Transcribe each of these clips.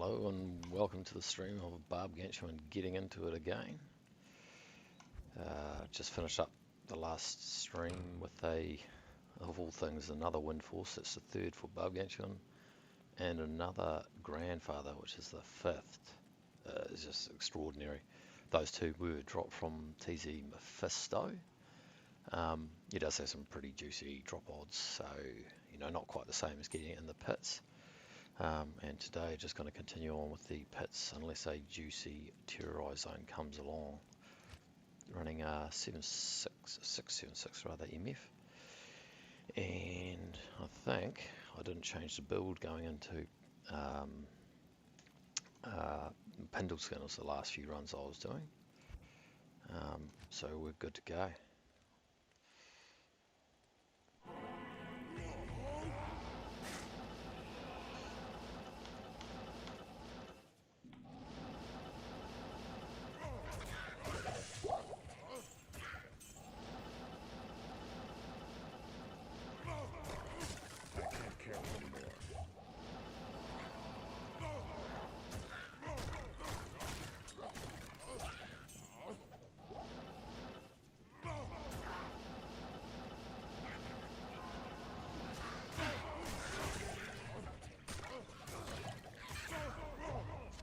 Hello and welcome to the stream of Barbgantuan getting into it again. Just finished up the last stream with of all things, another wind force. It's the third for Barbgantuan, and another grandfather, which is the fifth. It's just extraordinary. Those two were dropped from TZ Mephisto. He does have some pretty juicy drop odds, so not quite the same as getting it in the pits. And today just going to continue on with the pits unless a juicy terrorise zone comes along. Running 676 rather MF, and I think I didn't change the build going into Pindle Skinners the last few runs I was doing, so we're good to go.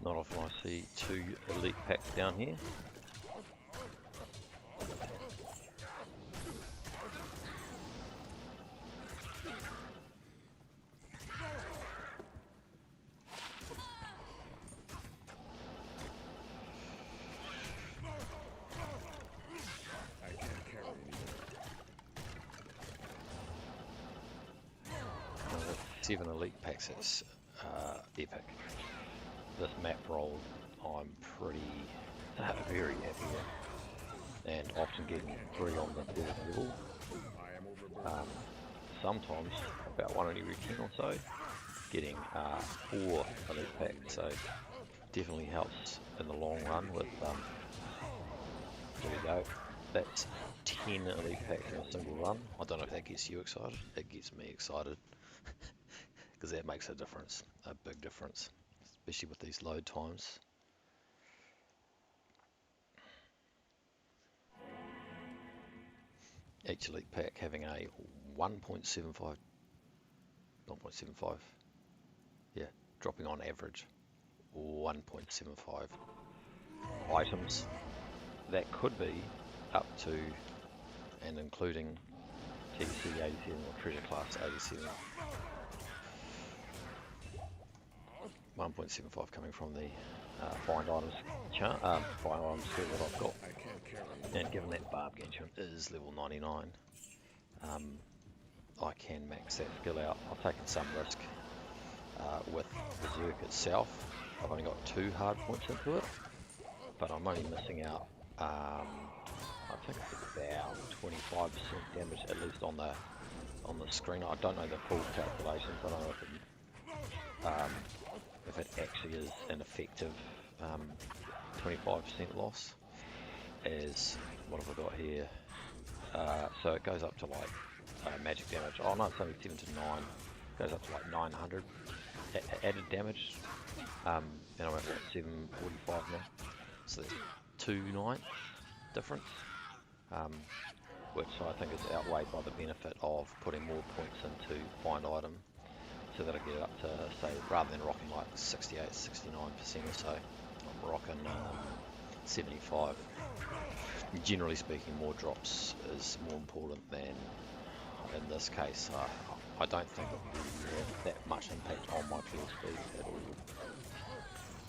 Not often I see two elite packs down here. Another 7 elite packs, it's epic. This map roll I'm pretty very happy with, and often getting 3 on the 3rd level. Sometimes about 1 in every 10 or so, getting 4 elite packs, so definitely helps in the long run with there we go, that's 10 elite packs in a single run. I don't know if that gets you excited. It gets me excited because that makes a difference, a big difference, especially with these load times. Each elite pack having a 1.75, yeah, dropping on average 1.75 items. That could be up to and including TC 87 or Treasure Class 87. 1.75 coming from the find items chart, find items skill that I've got, and given that Barbgantuan is level 99, I can max that skill out. I've taken some risk with Berserk itself. I've only got 2 hard points into it, but I'm only missing out, I think it's about 25% damage at least on the screen. I don't know the full calculations. I don't know if it actually is an effective 25% loss. As what have I got here? So it goes up to like magic damage. Oh no, it's only 7 to 9. Goes up to like 900 added damage. And I'm at what, 745 now. So that's 2/9 difference, which I think is outweighed by the benefit of putting more points into find item, so that I get it up to, say, rather than rocking like 68, 69% or so, I'm rocking 75. Generally speaking, more drops is more important than in this case. I don't think it will have that much impact on my field speed at all.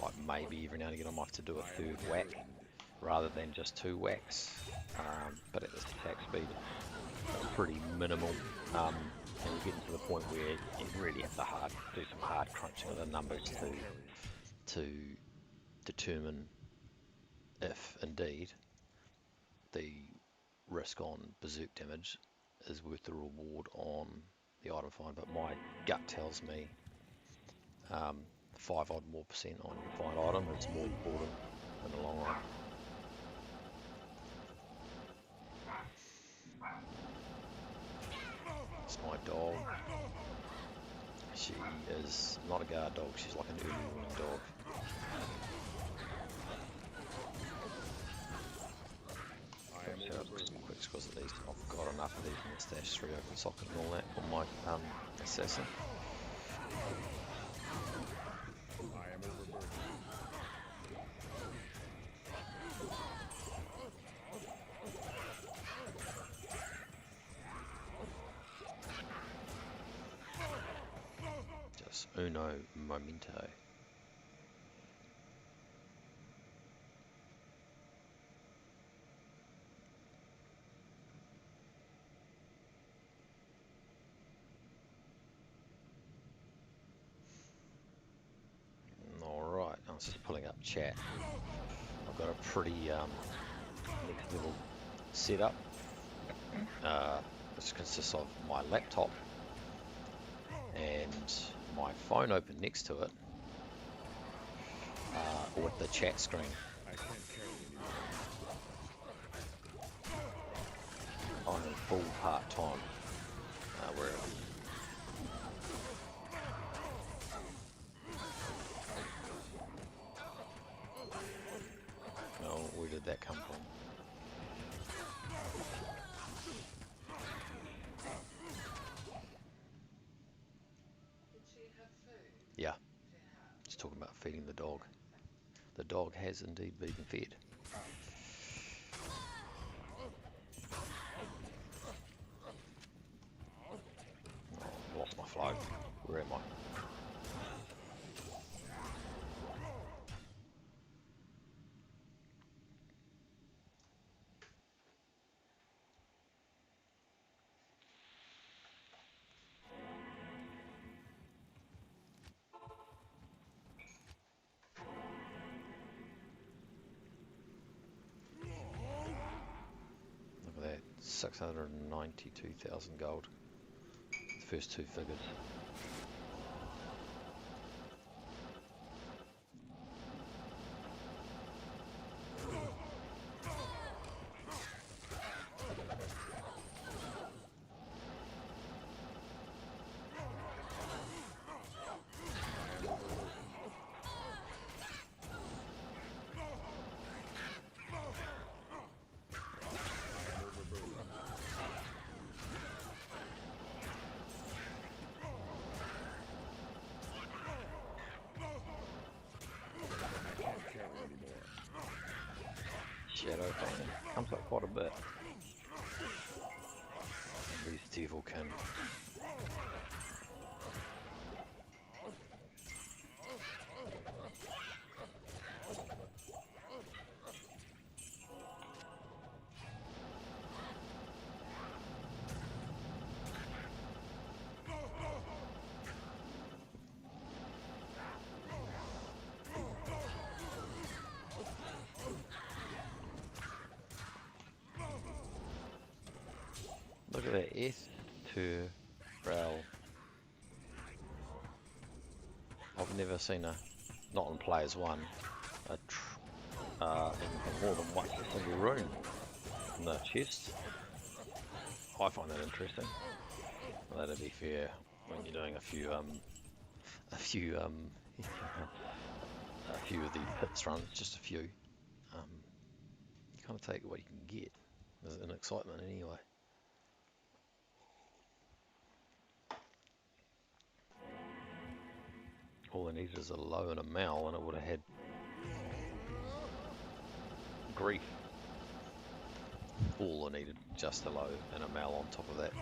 Like maybe every now and again I might have to do a 3rd whack rather than just 2 whacks, but at this attack speed it's pretty minimal. And we're getting to the point where you really have to do some hard crunching of the numbers to determine if indeed the risk on berserk damage is worth the reward on the item find. But my gut tells me 5 odd more % on your find item is more important in the long run. It's my dog. She is not a guard dog, she's like an early morning dog. Set up some quick scores of these. I've got enough of these in the stash 3 open socket and all that for my assassin. Just uno momento. Just pulling up chat. I've got a pretty next level setup. This consists of my laptop and my phone open next to it with the chat screen. I'm in full part-time wherever. Where did that come from? Did she have food? Yeah, just talking about feeding the dog. The dog has indeed been fed. Oh, lost my flow. Where am I? Look at that, 692,000 gold. The first two figures. Shadow thing comes up quite a bit. These devil can. Look at that S2 rail. I've never seen not in Players 1, in more than one single room in the chest. I find that interesting. Well, that'd be fair when you're doing a few of the hits runs, just a few. You kind of take what you can get. There's an excitement anyway. All I needed is a low and a mal, and it would have had grief. All I needed, just a low and a mal on top of that.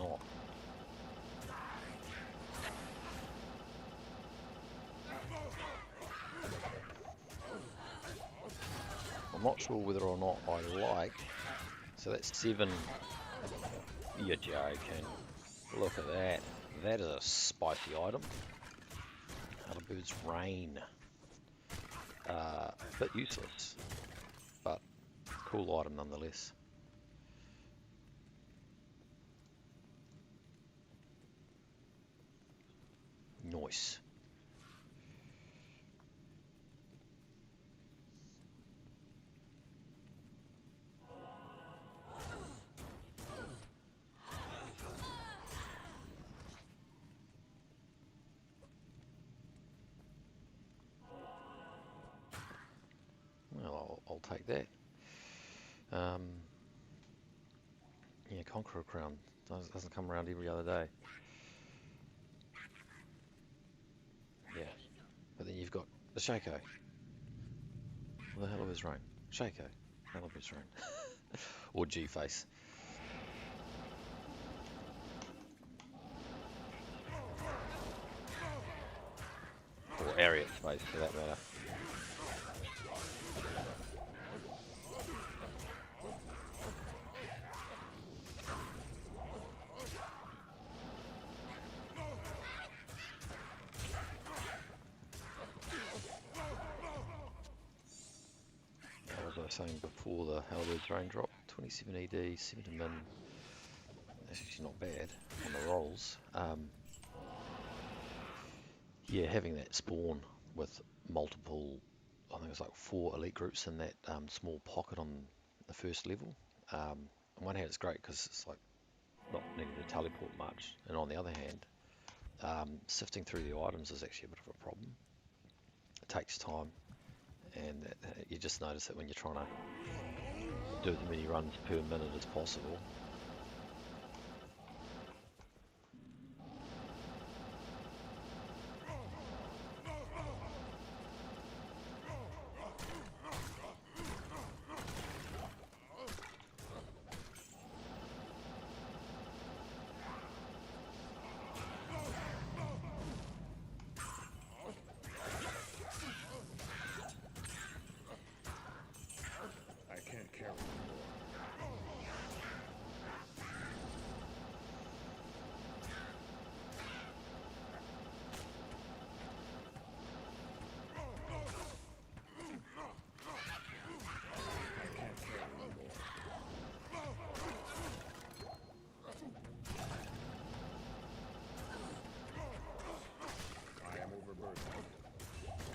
not. I'm not sure whether or not I like. So that's 7. You're joking. Look at that. That is a spicy item. Halberds Rain. Bit useless, but cool item nonetheless. Nice. Well, I'll take that. Yeah, Conqueror Crown doesn't come around every other day. Yeah, but then you've got the Schaefer. What the hell of his rain? Schaefer. Hell of his rain. Or G-Face. Or Ariat Face for that matter. As I was saying before, the Halberds Rain drop, 27 ED, 7 to min. That's actually not bad on the rolls. Yeah, having that spawn with multiple, I think it was like 4 elite groups in that small pocket on the first level. On one hand, it's great because it's like not needing to teleport much, and on the other hand, sifting through the items is actually a bit of a problem. It takes time, and you just notice it when you're trying to do as many runs per minute as possible.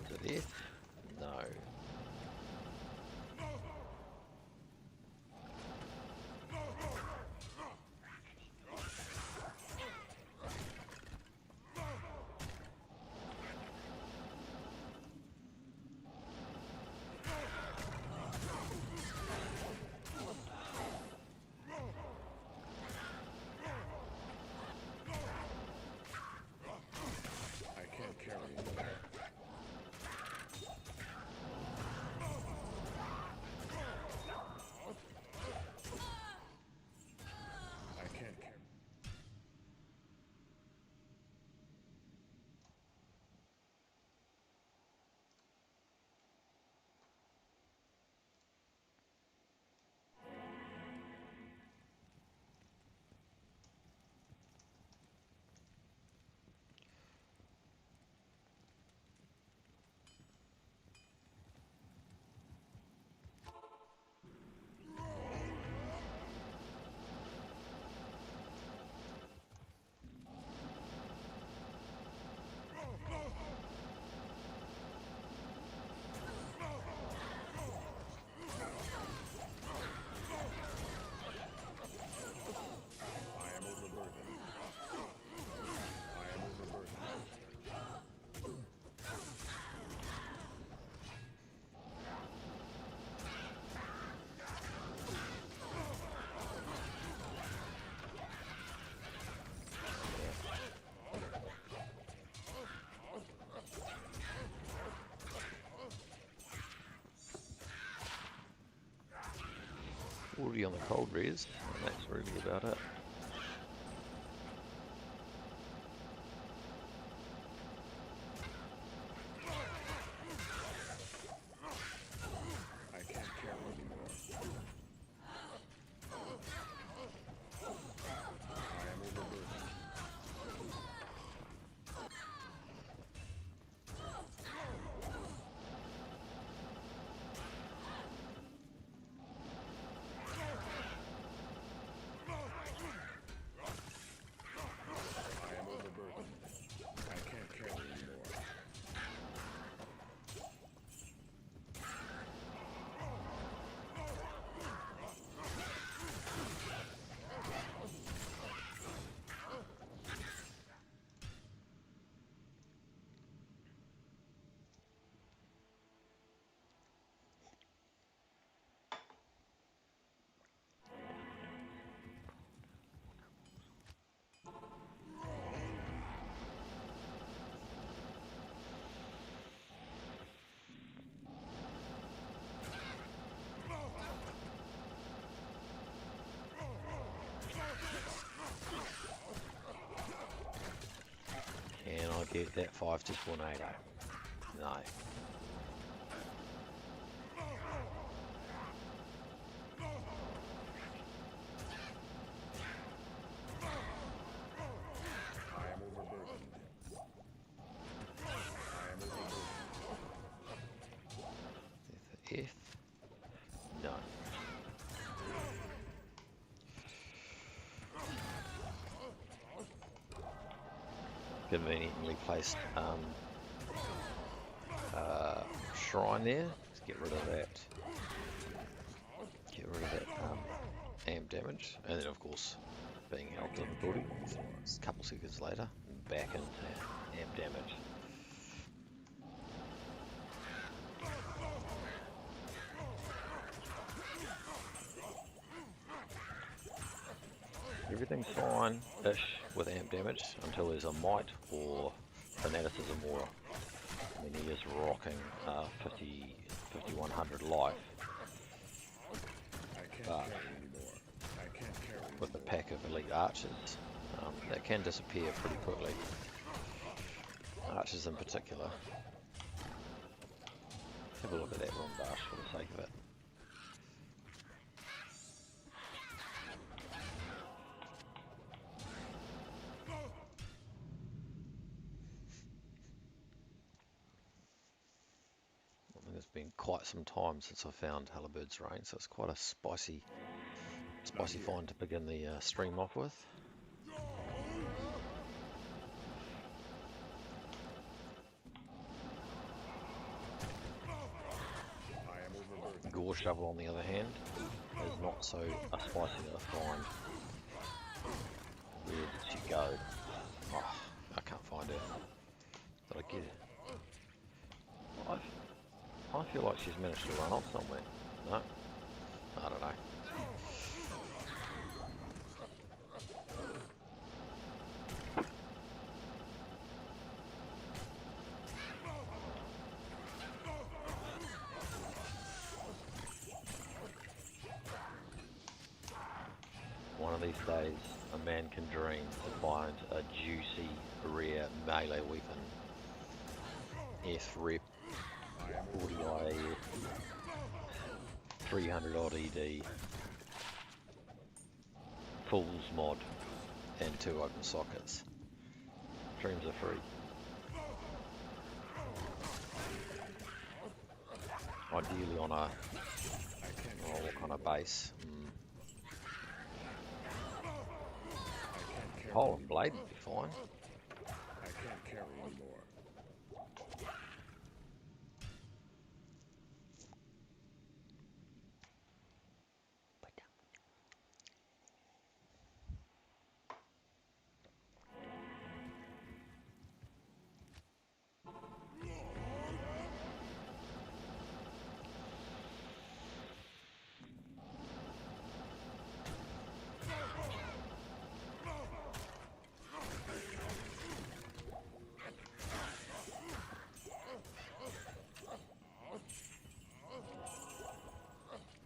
Is it it? No. Already on the cold res, and that's really about it. get that 5 to tornado. No. F. No. Conveniently placed shrine there. Let's get rid of that. Get rid of that amp damage, and then of course being held to the building. So it's a couple seconds later, back into amp damage. Everything's fine-ish with amp damage until there's a might or fanaticism aura. I mean, he is rocking 5100 life. But with the pack of elite archers, that can disappear pretty quickly. Archers in particular. Have a look at that one dash for the sake of it. It's been quite some time since I found Halberds Reign, so it's quite a spicy find to begin the stream off with. Gore Shovel, on the other hand, is not so spicy a find. Where did she go? Oh, I can't find her. Did I get her? I feel like she's managed to run off somewhere. No? I don't know. One of these days, a man can dream to find a juicy, rare melee weapon. F rep 40 IE, 300 odd ED, Fools mod, and 2 open sockets. Dreams are free. Ideally on a, what kind of base? Pole and blade would be fine. I can't carry anymore.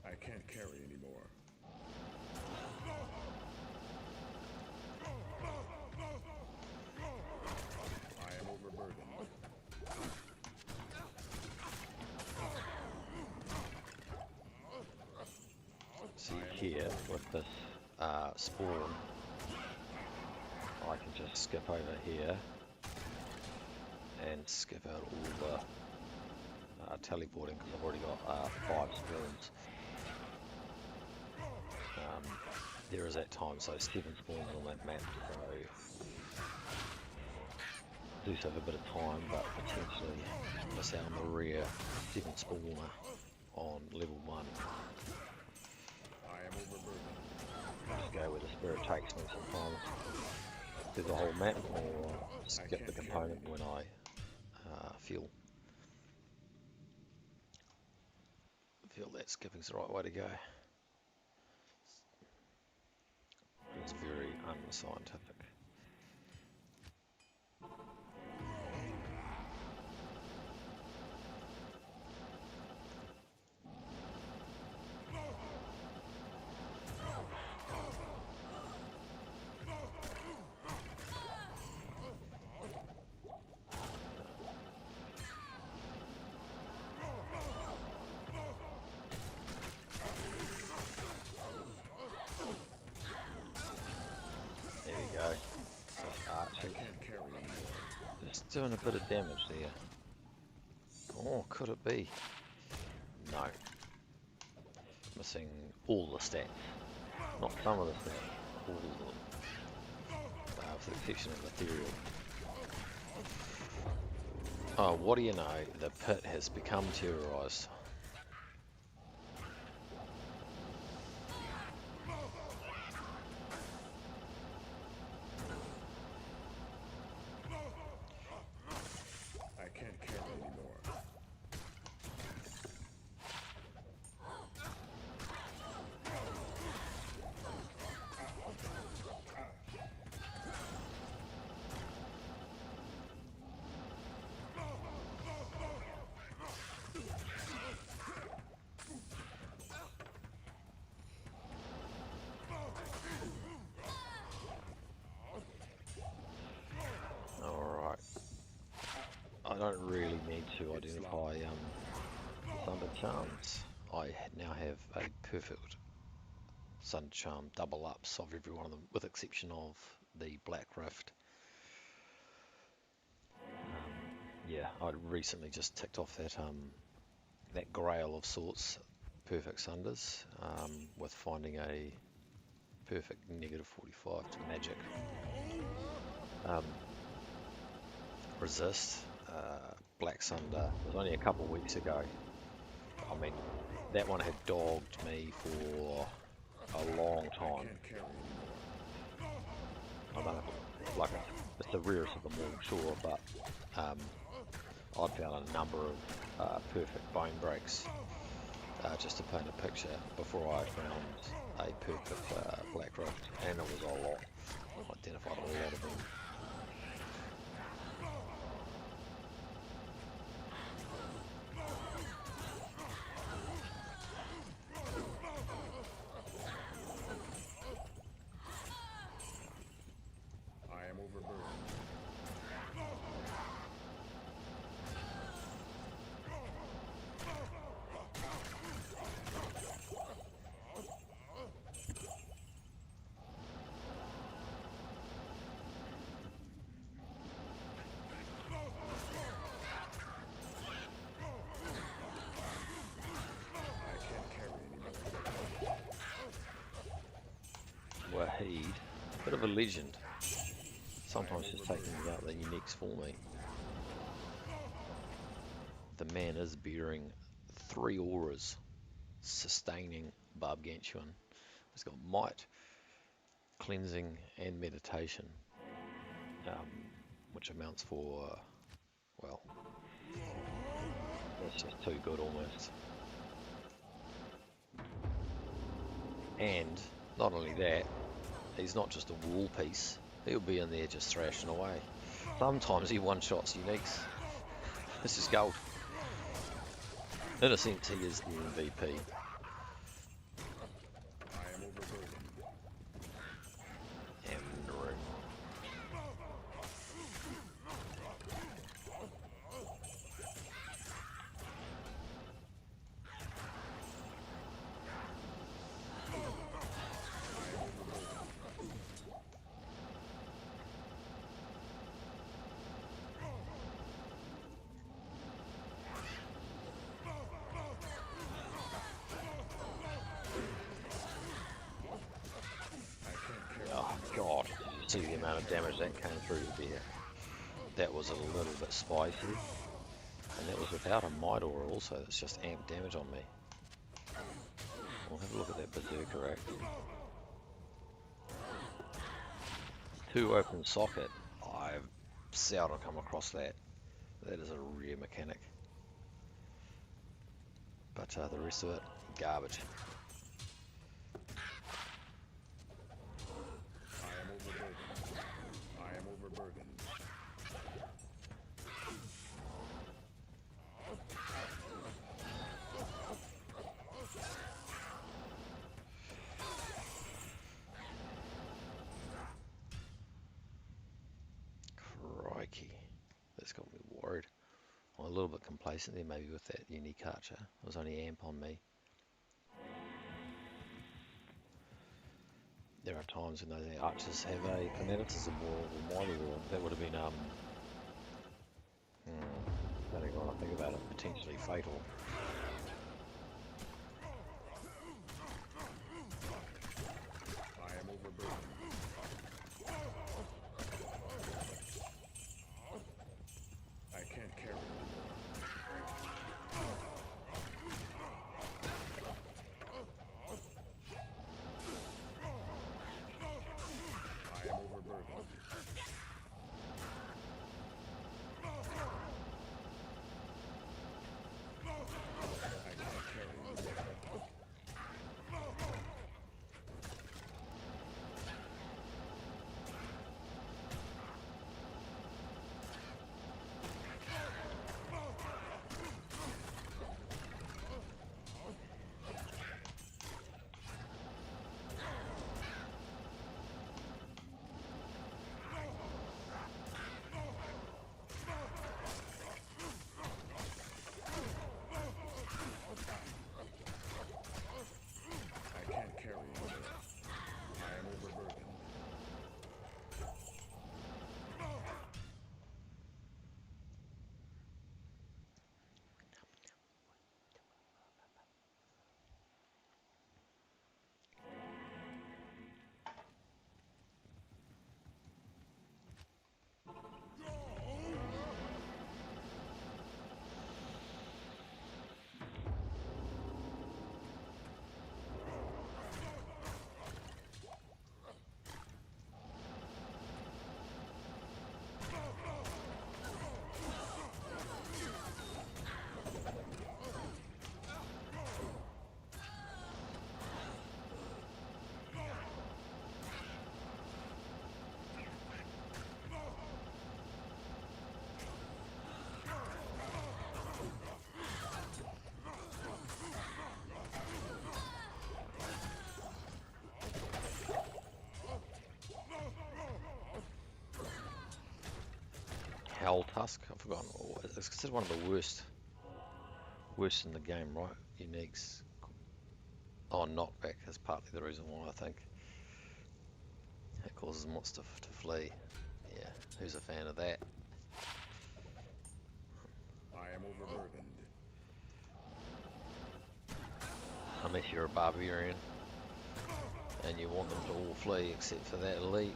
I can't carry anymore. I am overburdened. See here with this spawn, I can just skip over here and skip out all the teleporting because I've already got 5 spawns. There is that time, so 7 spawns on that map, so do save a bit of time, but potentially miss out on the rare 7 spawner on level 1. I am overburdened. Just go where the spirit takes me sometimes. Do the whole map or skip the component when I feel that skipping's the right way to go. It's very unscientific. doing a bit of damage there. Oh, could it be? No. Missing all the stats. Not some of the stats, all of them. With the exception of ethereal. Oh, what do you know? The pit has become terrorized. I can't carry anymore. Alright. I don't really need to identify Sunder charms. I now have a perfect Sunder charm double ups of every one of them, with exception of the Black Rift. Yeah, I recently just ticked off that grail of sorts, perfect Sunders, with finding a perfect -45 to magic. Resist, Black Sunder, it was only a couple of weeks ago. I mean, that one had dogged me for a long time. Can't carry anymore. I don't know, like it's the rarest of them all, sure, but I'd found a number of perfect bone breaks, just to paint a picture, before I found a perfect Black Rift, and it was a lot. I identified a lot of them. I am overburdened. I can't carry anymore. Wahid, bit of a legend. Sometimes just taking out the uniques for me. The man is bearing 3 auras, sustaining Barbgantuan. He's got might, cleansing, and meditation, which amounts for, well, that's just too good almost. And not only that, he's not just a wall piece, he'll be in there just thrashing away. Sometimes he one-shots uniques. This is gold. In a sense, he is the MVP. I am overburdened. Andrew. Oh god, see the amount of damage that came through there. That was a little bit spicy. And that was without a might aura also, that's just amped damage on me. We'll have a look at that berserker act. 2 open socket. I've seldom come across that. That is a rare mechanic. But the rest of it, garbage. I am overburdened. I am overburdened. Crikey, that's got me worried. I'm a little bit complacent there maybe with that unique archer. It was only amp on me. There are times when those archers have a fanaticism or might aura. That would have been Think about it, potentially fatal. I am overburdened. I can't carry anymore. I am overburdened. I can't carry anymore. I can't carry anymore. I am overburdened. Hell Tusk, I've forgotten. It's considered one of the worst in the game, right? Uniques. Oh, knockback is partly the reason why I think it causes monster to flee. Yeah, who's a fan of that? I am overburdened. Unless you're a barbarian and you want them to all flee except for that elite.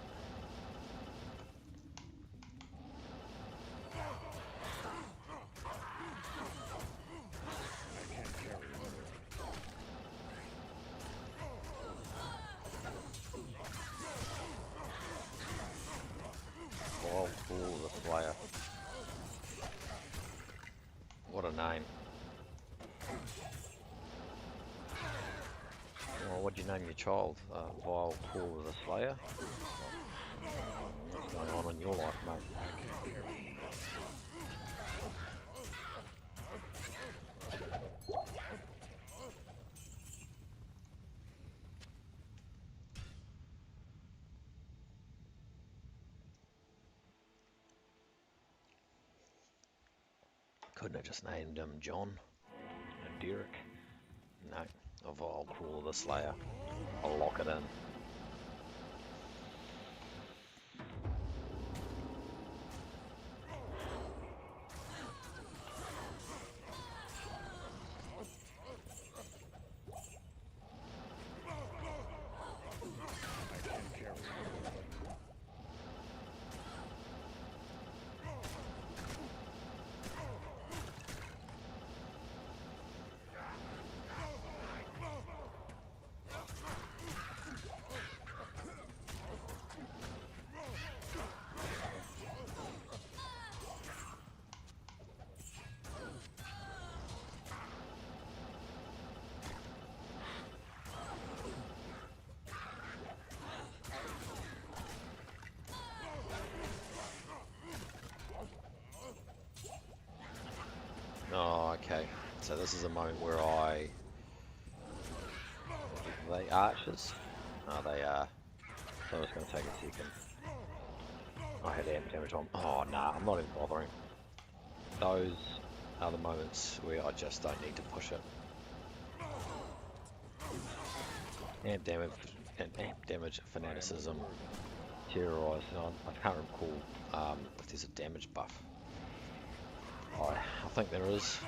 I can't carry anymore. Wild Bull the Slayer. What a name. Well, what'd you name your child? Vile Paul the Slayer? What's going on in your life, mate? I can't carry anymore. Couldn't have just named him John? And Derek? No. A Vile Crawler the Slayer. I'll lock it in. I can't carry anymore. Oh, okay. So this is a moment where I... Are they archers? Oh, they are. So it's going to take a second. I had amp damage on. Oh, nah, I'm not even bothering. Those are the moments where I just don't need to push it. Amp damage, fanaticism, terrorise. I can't recall if there's a damage buff. I think there is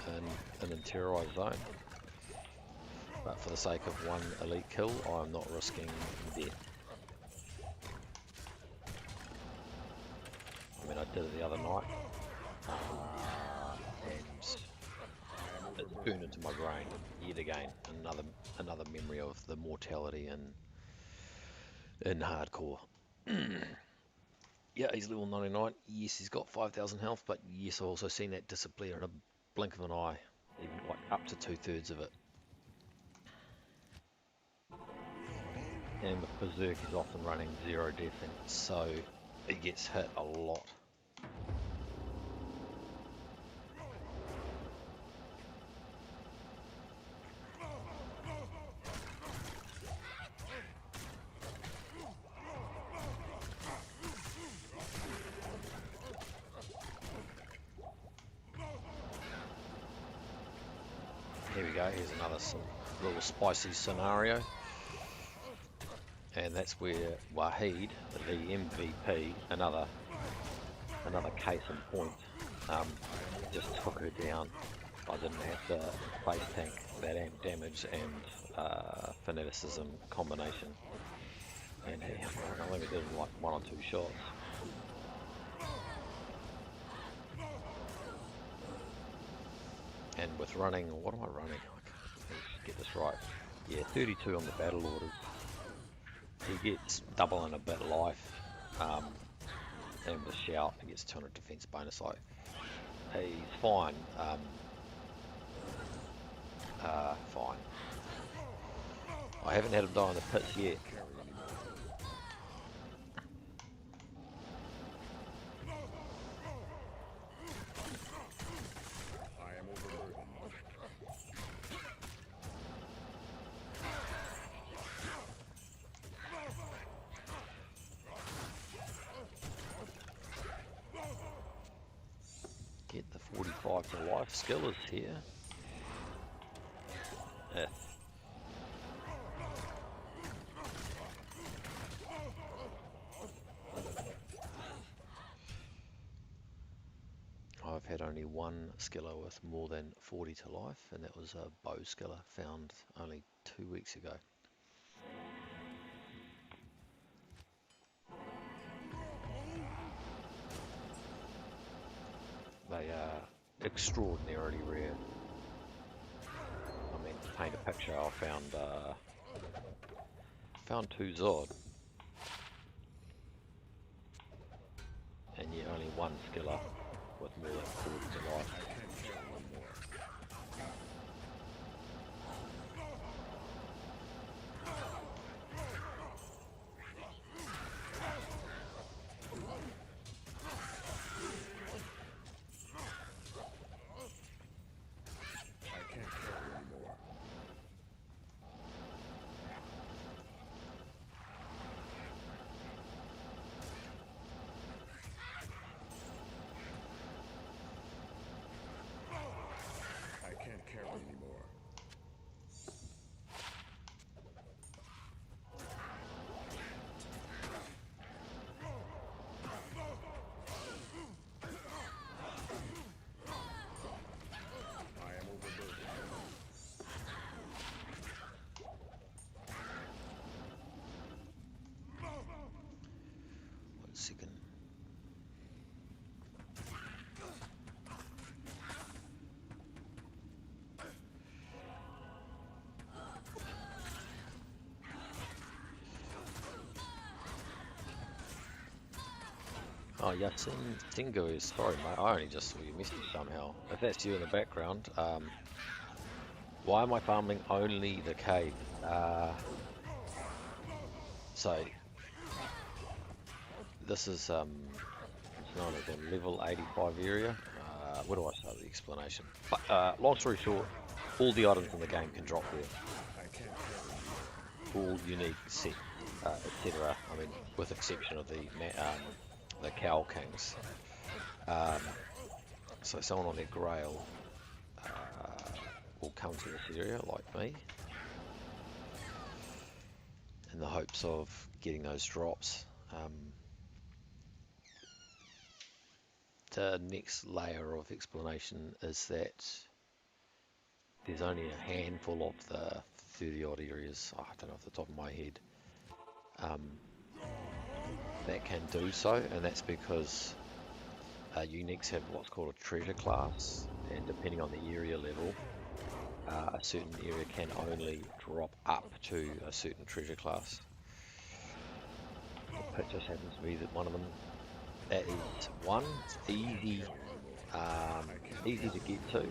an interiorized zone, but for the sake of one elite kill, I'm not risking death. I mean, I did it the other night, and it's burned into my brain yet again. Another memory of the mortality in hardcore. Yeah, he's level 99. Yes, he's got 5,000 health, but yes, I've also seen that disappear in a blink of an eye, even like up to 2/3 of it. And with Berserk, he's often running 0 death, and so he gets hit a lot. Here we go, here's another little spicy scenario. And that's where Wahid, the MVP, another case in point, just took her down. I didn't have the face tank, that amp damage and fanaticism combination. And I think it did like 1 or 2 shots. And with running, what am I running? Let's get this right. Yeah, 32 on the battle orders. He gets double and a bit life, and with shout, he gets 200 defense bonus. Like, he's fine. Fine. I haven't had him die in the pits yet. Get the 45 to life skill is here. I've had only one skiller with more than 40 to life, and that was a bow skiller found only 2 weeks ago. They are extraordinarily rare. I mean, to paint a picture, I found 2 Zod, and yet only 1 skiller with more than 40 to life. Second. Oh, Yasin Singo is sorry, mate. I only just saw your message somehow. If that's you in the background, why am I farming only the cave? So this is it's known as a level 85 area. Where do I start the explanation? But long story short, all the items in the game can drop there. All unique set, etc. I mean, with exception of the Cow Kings. So someone on their Grail will come to this area like me in the hopes of getting those drops. the next layer of explanation is that there's only a handful of the 30 odd areas, I don't know off the top of my head, that can do so, and that's because uniques have what's called a treasure class, and depending on the area level, a certain area can only drop up to a certain treasure class. The pit just happens to be that one of them. That is one, it's easy, easy to get to.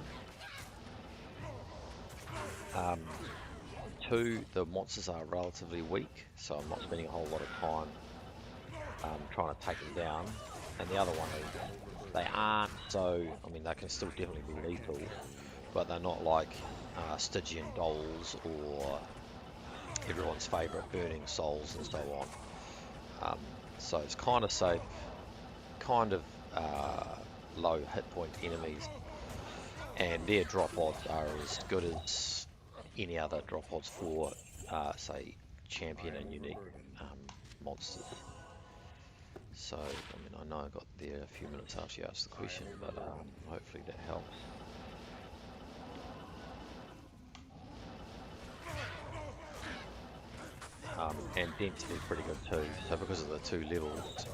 Two, the monsters are relatively weak, so I'm not spending a whole lot of time trying to take them down. And the other one is they aren't so, I mean, they can still definitely be lethal, but they're not like Stygian dolls or everyone's favourite burning souls and so on. So it's kind of safe, kind of low hit point enemies, and their drop odds are as good as any other drop odds for, say, champion and unique monsters. So, I mean, I know I got there a few minutes after you asked the question, but hopefully that helps. And density is pretty good too. So because of the 2 levels,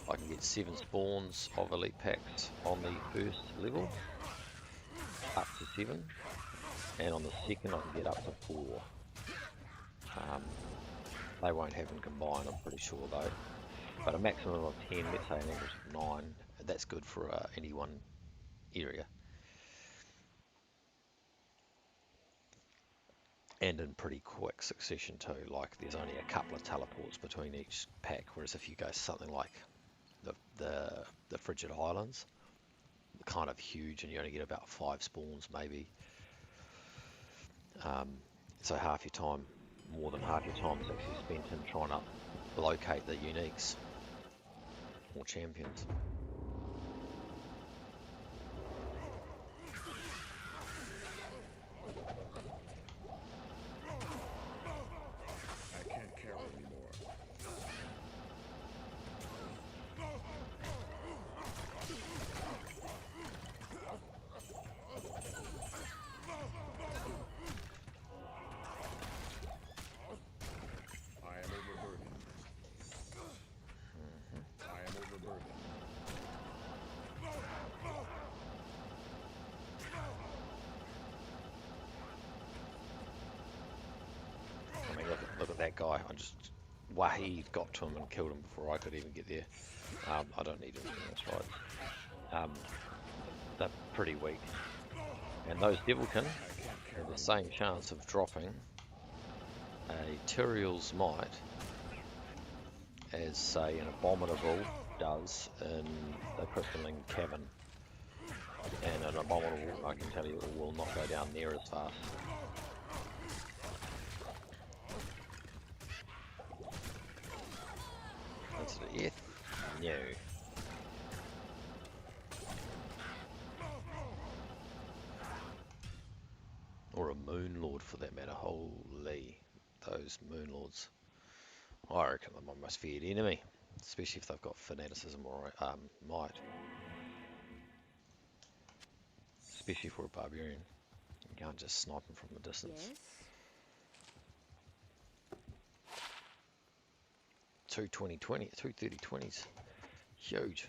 I can get 7 spawns of elite packs on the first level, up to 7, and on the second I can get up to 4. They won't have them combined, I'm pretty sure though. But a maximum of 10, let's say an average of 9, that's good for any one area. And in pretty quick succession too, like there's only a couple of teleports between each pack, whereas if you go something like the Frigid Islands, kind of huge, and you only get about 5 spawns maybe. So half your time, more than half your time is actually spent in trying to locate the uniques or champions. I can't carry anymore. I am overburdened. I am overburdened. I mean, look at that guy. Wahid got to him and killed him before I could even get there. I don't need anything else, right? They're pretty weak. And those Devilkin have the same chance of dropping a Tyrael's Might as, say, an Abominable does in the Crystalline Cavern. And an Abominable, I can tell you, will not go down near as fast. That's the Eth? No. Or a Moon Lord for that matter. Holy, those Moon Lords. I reckon they're my most feared enemy, especially if they've got Fanaticism or Might. Especially for a Barbarian. You can't just snipe them from a distance. Yes. 220-20, 230-20s. Huge.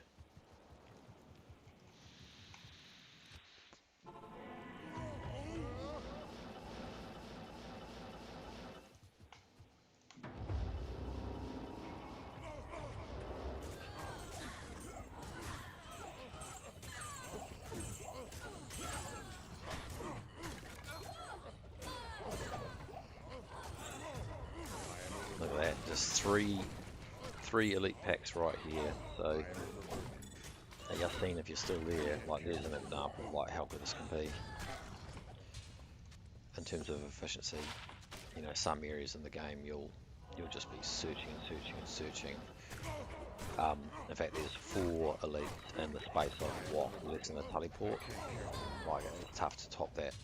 Look at that, just three elite packs right here. So Yassine, if you're still there, like there's an example of like how good this can be in terms of efficiency. You know, some areas in the game you'll just be searching and searching and searching. In fact, there's 4 elites in the space of what, less than a teleport. Like it's tough to top that.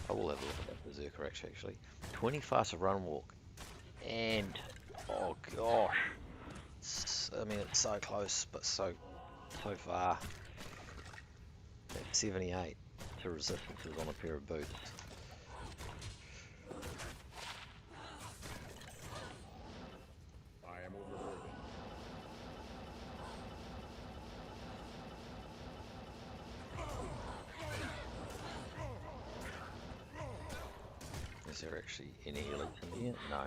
I will have a look at that Berserker actually. 20 faster run walk, and oh gosh, I mean it's so close, but so so far. At 78 to resistances on a pair of boots. I am overburdened. Is there actually any elites in here? No.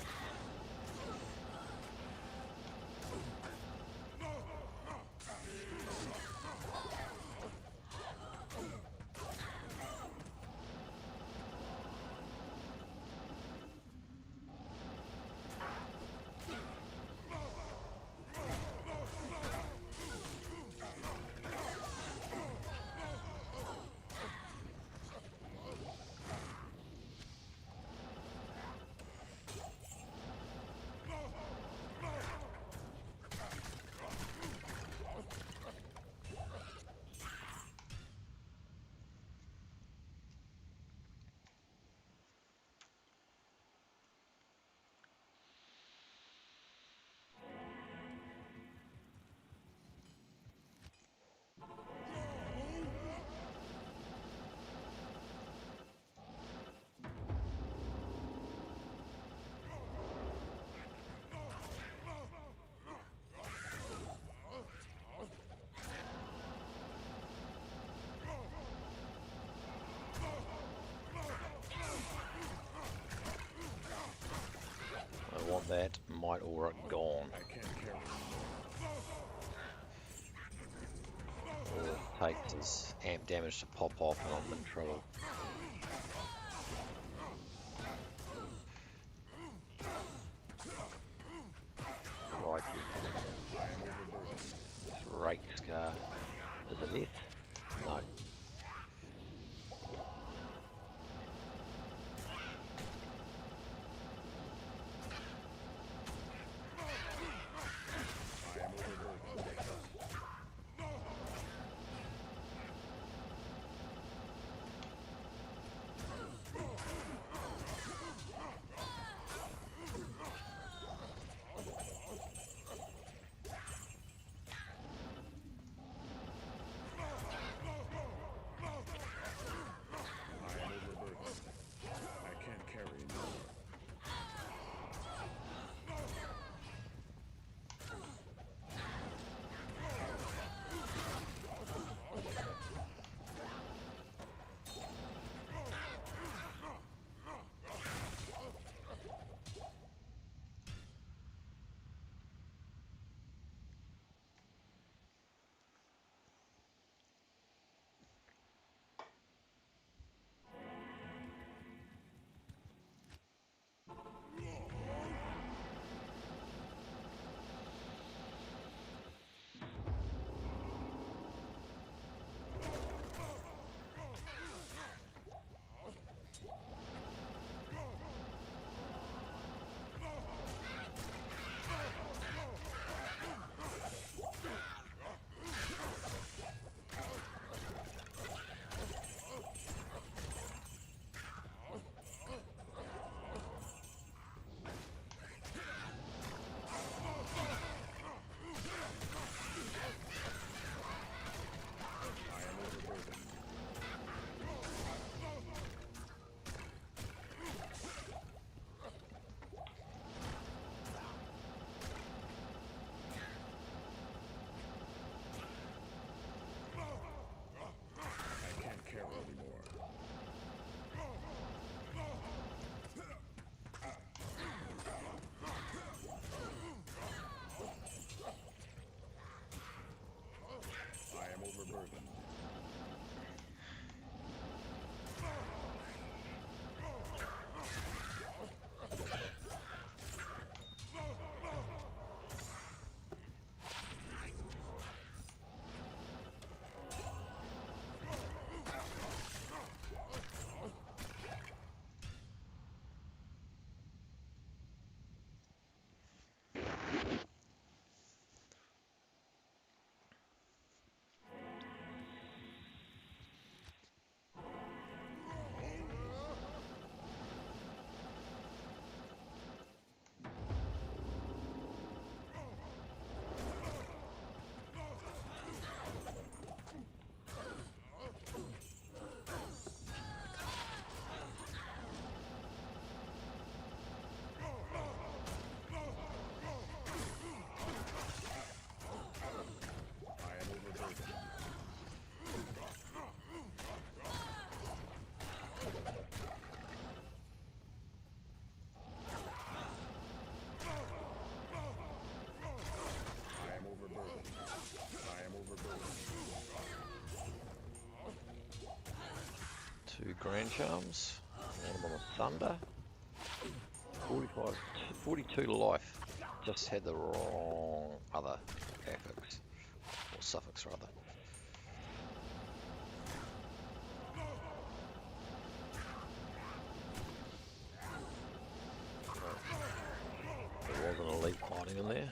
I want that might aura gone. I can't carry All it takes is amp damage to pop off and I'm in trouble. Right, Rake Scar. Is it left? No. Grand Charms. One of them a Sunder. 45, 42 to life. Just had the wrong other affix, or suffix rather. There was an elite fighting in there.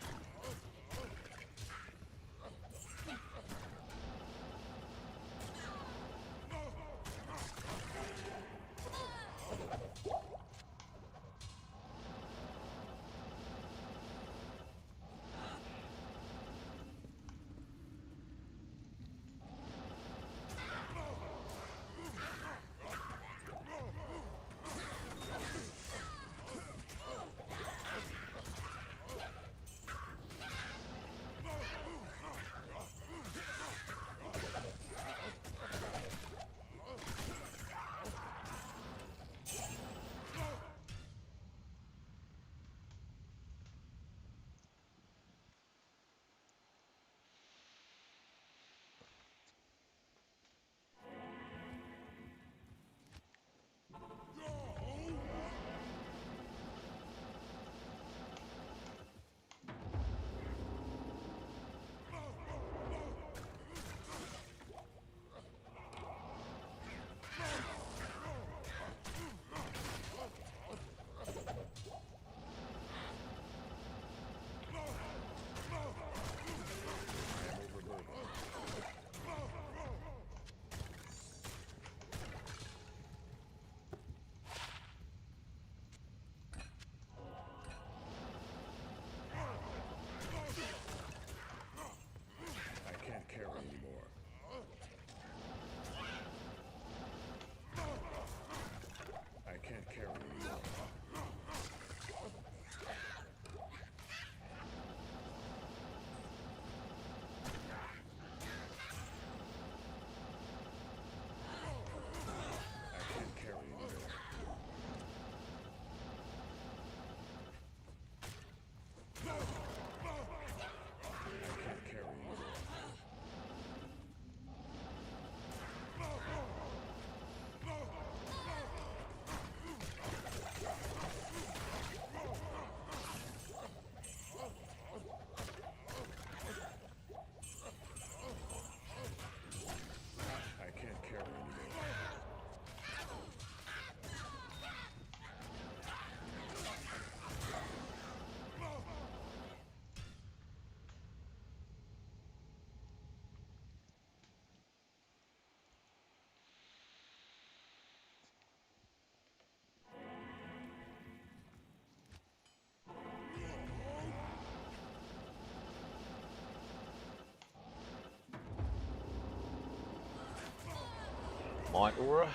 Might Aura.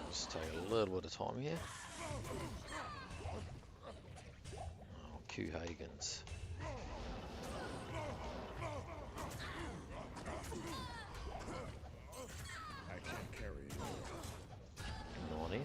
Just take a little bit of time here. Oh, Q Hagens. I can't carry you. Naughty.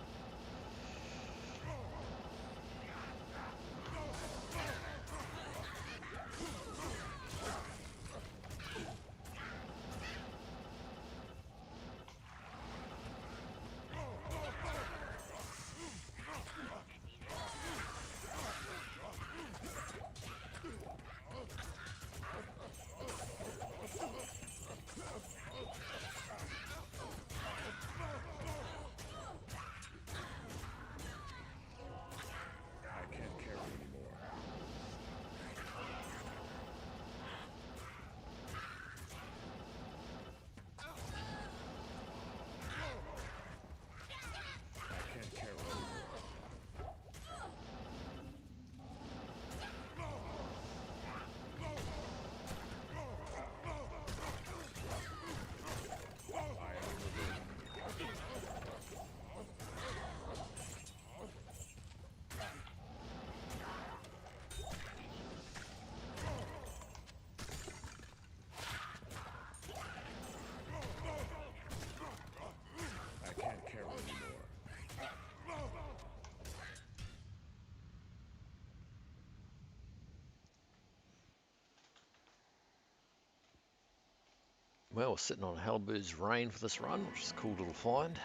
Well, we're sitting on a Hellbird's Reign for this run, which is a cool little find.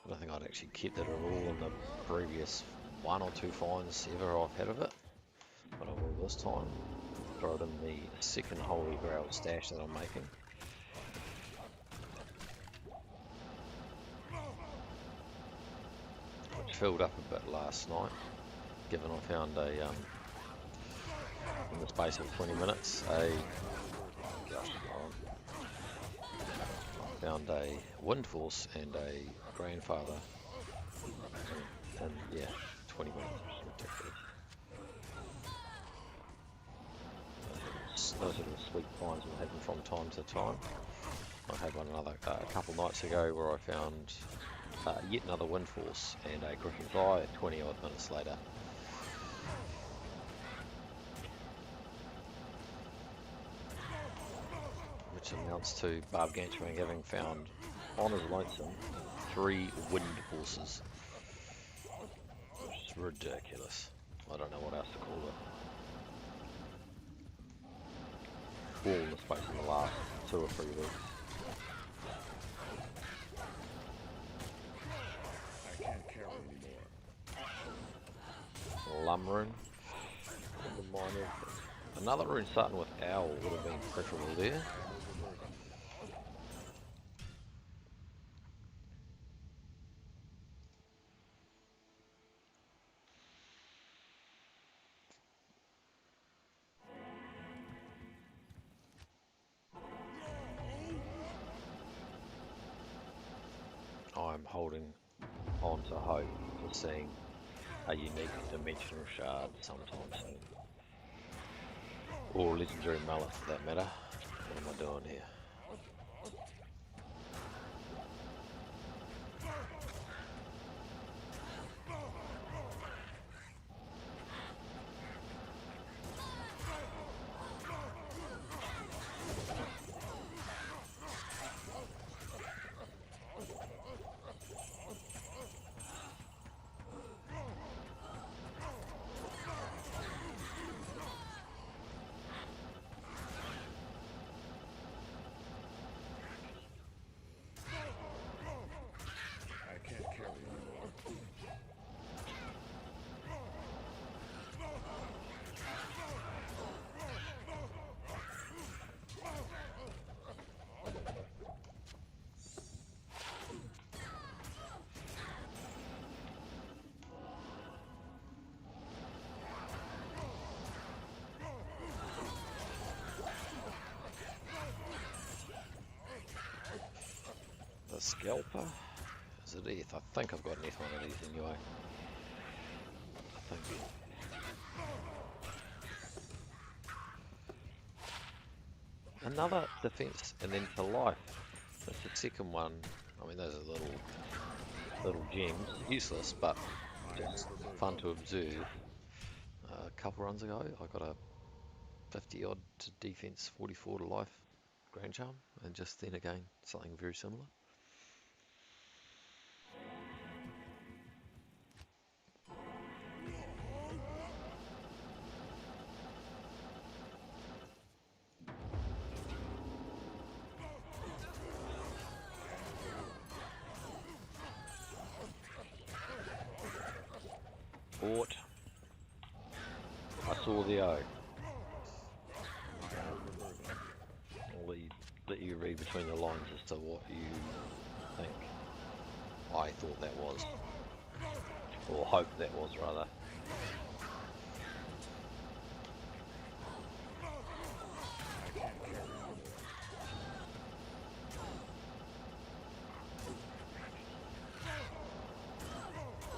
I don't think I'd actually kept it at all in the previous 1 or 2 finds ever I've had of it, but I will this time. Throw it in the second Holy Grail stash that I'm making. Which filled up a bit last night, given I found a, in the space of 20 minutes, I found a Wind Force and a Grandfather in, yeah, 20 minutes, which is ridiculous. Those are the sweet finds will happen from time to time. I had one a couple nights ago where I found yet another Wind Force and a Griffin Fly 20 odd minutes later. Which amounts to Barbgantuan having found on his lonesome 3 Wind Forces. Which is ridiculous. I don't know what else to call it. All in the space in the last 2 or 3 weeks. I can't carry anymore. Lum rune. Another rune starting with owl would have been preferable there. I'm holding on to hope for seeing a unique dimensional shard sometime soon. Or legendary mallet for that matter. What am I doing here? I can't carry anymore. The Scalper? Is it ETH? I think I've got an ETH one of these anyway. I think. Another defense and then for life. That's the second one. I mean, those are little gems, useless, but just fun to observe. A couple runs ago, I got a 50 odd to defense, 44 to life Grand Charm, and just then again, something very similar. Bought. I saw the O. I'll let you read between the lines as to what you think I thought that was. Or hope that was, rather.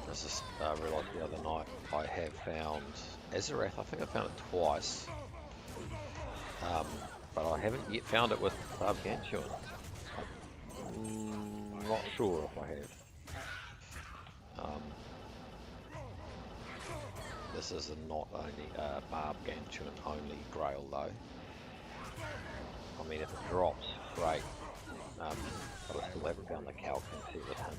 I just realised the other night I have found Azarath. I think I found it twice, but I haven't yet found it with Barbgantuan. Not sure if I have. This is not only Barbgantuan only Grail though. I mean, if it drops, great. But I still haven't found the calc and see with him.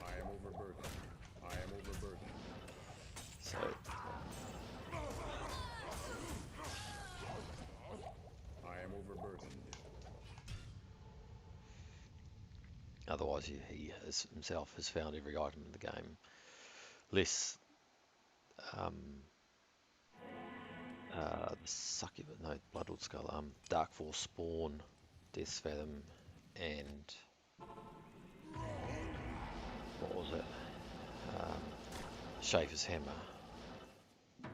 I am overburdened. I am overburdened. So I am overburdened. Otherwise, he has himself has found every item in the game. Less Succubus, no, Bloodwood Skull, Dark Force Spawn, Death's Fathom, and what was it? Schaefer's Hammer. So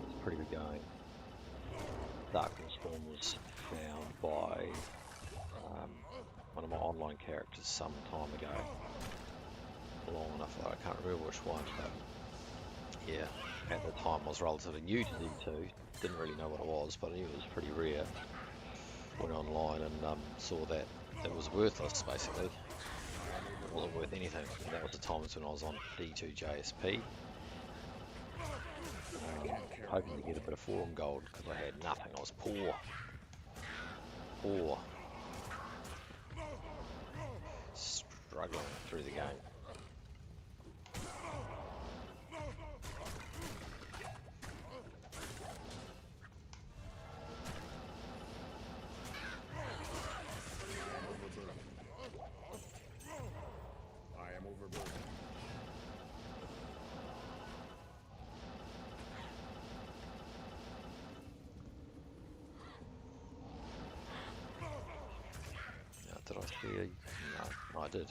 it's pretty good going. Dark Force Spawn was found by one of my online characters some time ago. Long enough that I can't remember which one, but yeah, at the time I was relatively new to D2, didn't really know what it was, but I knew it was pretty rare. Went online and saw that it was worthless, basically. It wasn't worth anything. And that was the times when I was on D2 JSP, hoping to get a bit of forum gold, because I had nothing. I was poor. Struggling through the game. I am overburdened. Did I see? No, I did.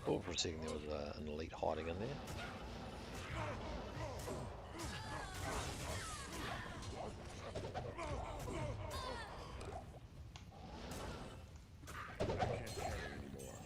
Thought for a second there was an elite hiding in there. I can't carry anymore.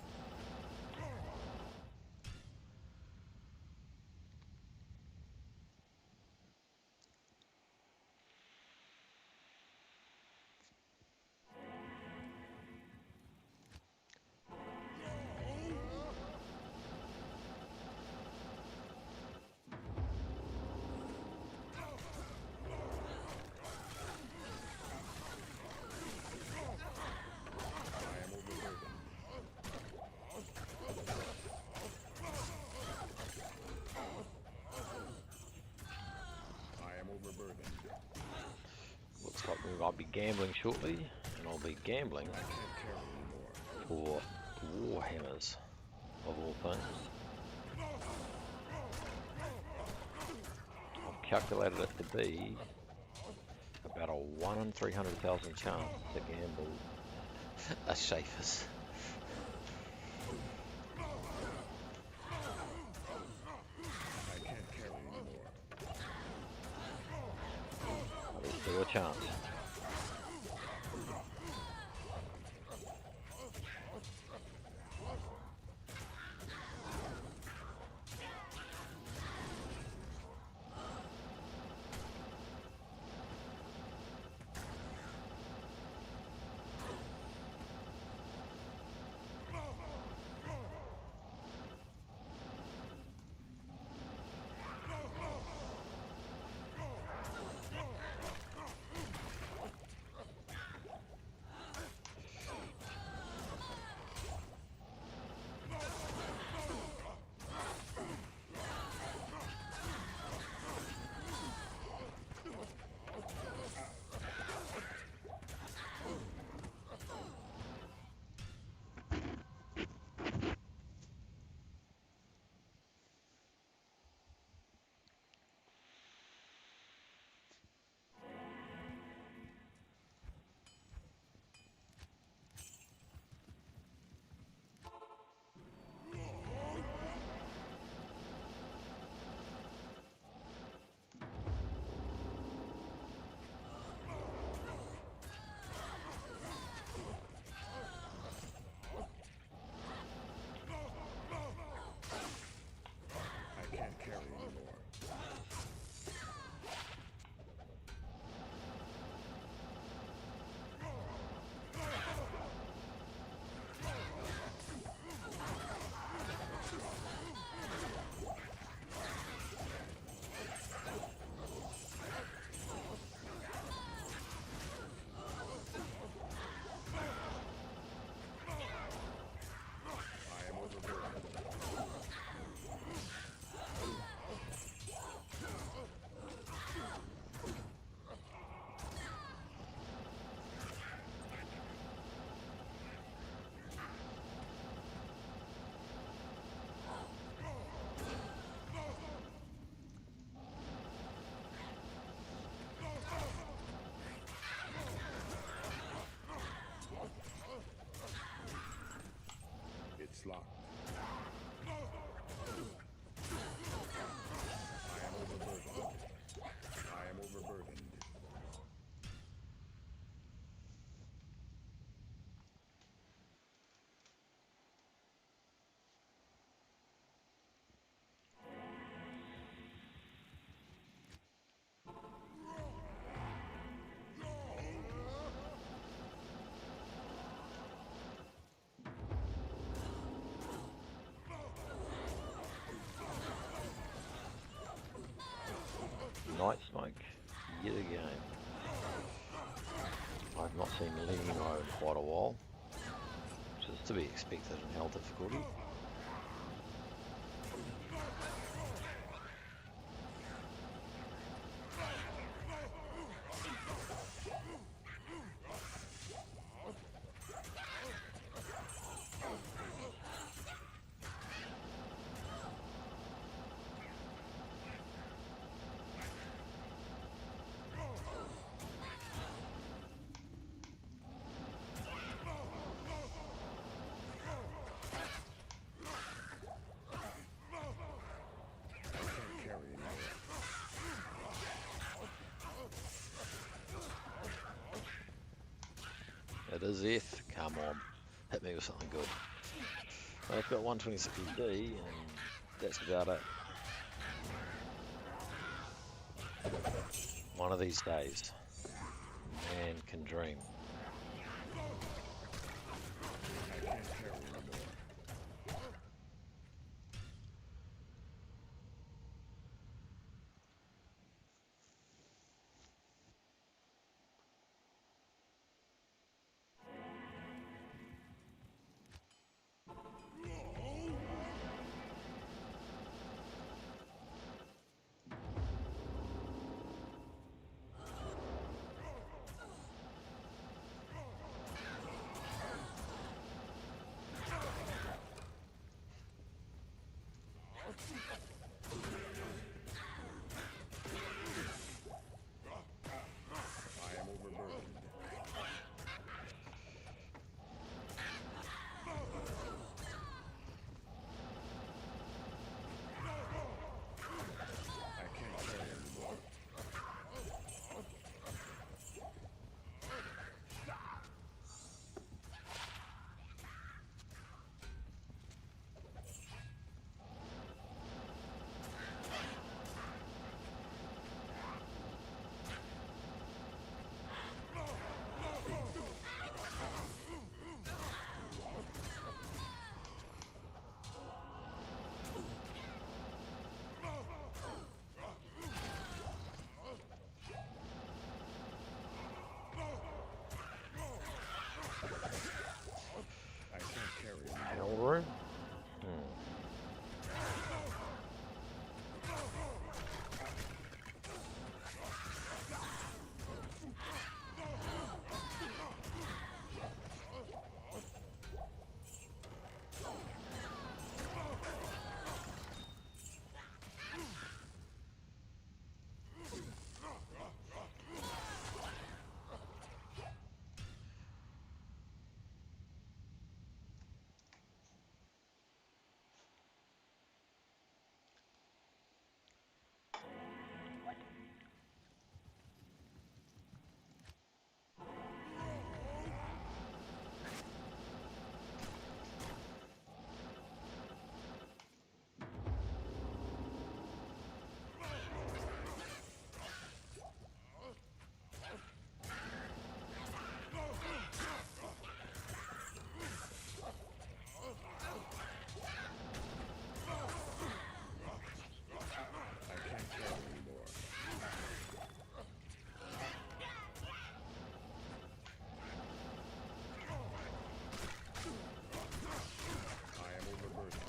Looks like we might be gambling shortly, and I'll be gambling for Warhammers, of all things. I've calculated it to be about a 1 in 300,000 chance to gamble a Schaefer's. I can't carry anymore. There's still a chance. Night Smoke yet again. I've not seen Limo in quite a while, which is to be expected in hell difficulty. It is F. Come on. Hit me with something good. I've got 126 ED and that's about it. One of these days, man can dream. I can't carry anymore. I am overburdened. I can't carry anymore. I can't carry anymore. Hell room? I can't carry anymore. I am overburdened.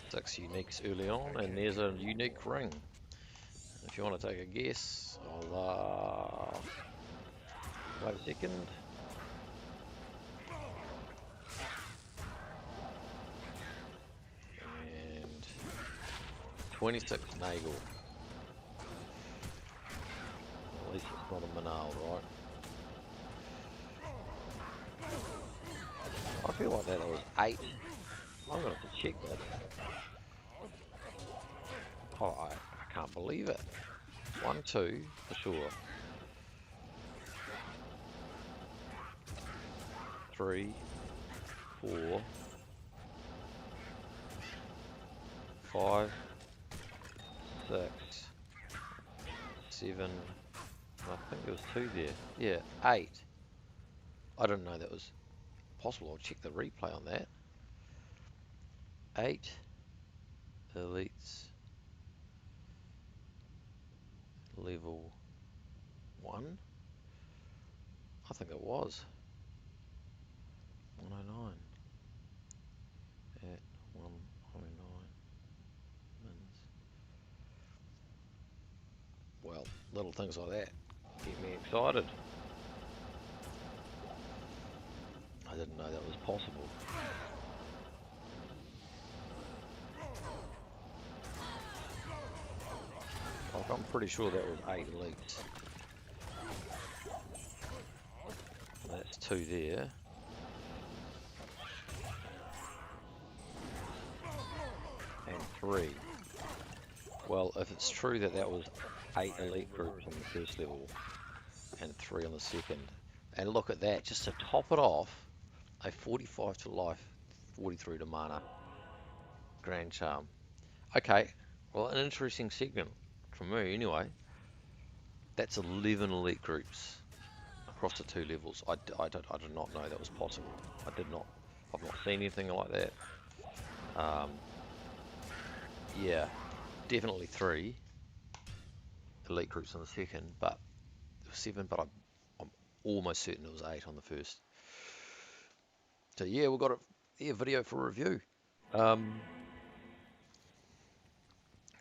6 uniques early on, and there's a unique ring. If you want to take a guess, I'll wait a second. And 26 Nagel. At least it's not a Manal, right? I feel like that was 8. I'm gonna have to check that. Oh, I can't believe it. 1, 2 for sure. 3, 4, 5, 6, 7. I think there was 2 there. Yeah, 8. I didn't know that was possible. I'll check the replay on that. 8 elites level 1? I think it was 109 at 109 mins. Well, little things like that get me excited. I didn't know that was possible. Like, I'm pretty sure that was 8 elites. That's 2 there. And 3. Well, if it's true that that was 8 elite groups on the first level and 3 on the second, and look at that, just to top it off, a 45 to life, 43 to mana, Grand Charm. Okay, well, an interesting segment from me anyway. That's 11 elite groups across the 2 levels. I did not know that was possible. I've not seen anything like that. Yeah, definitely 3 elite groups on the second, but 7, but I'm almost certain it was 8 on the first. So yeah, we've got a video for review.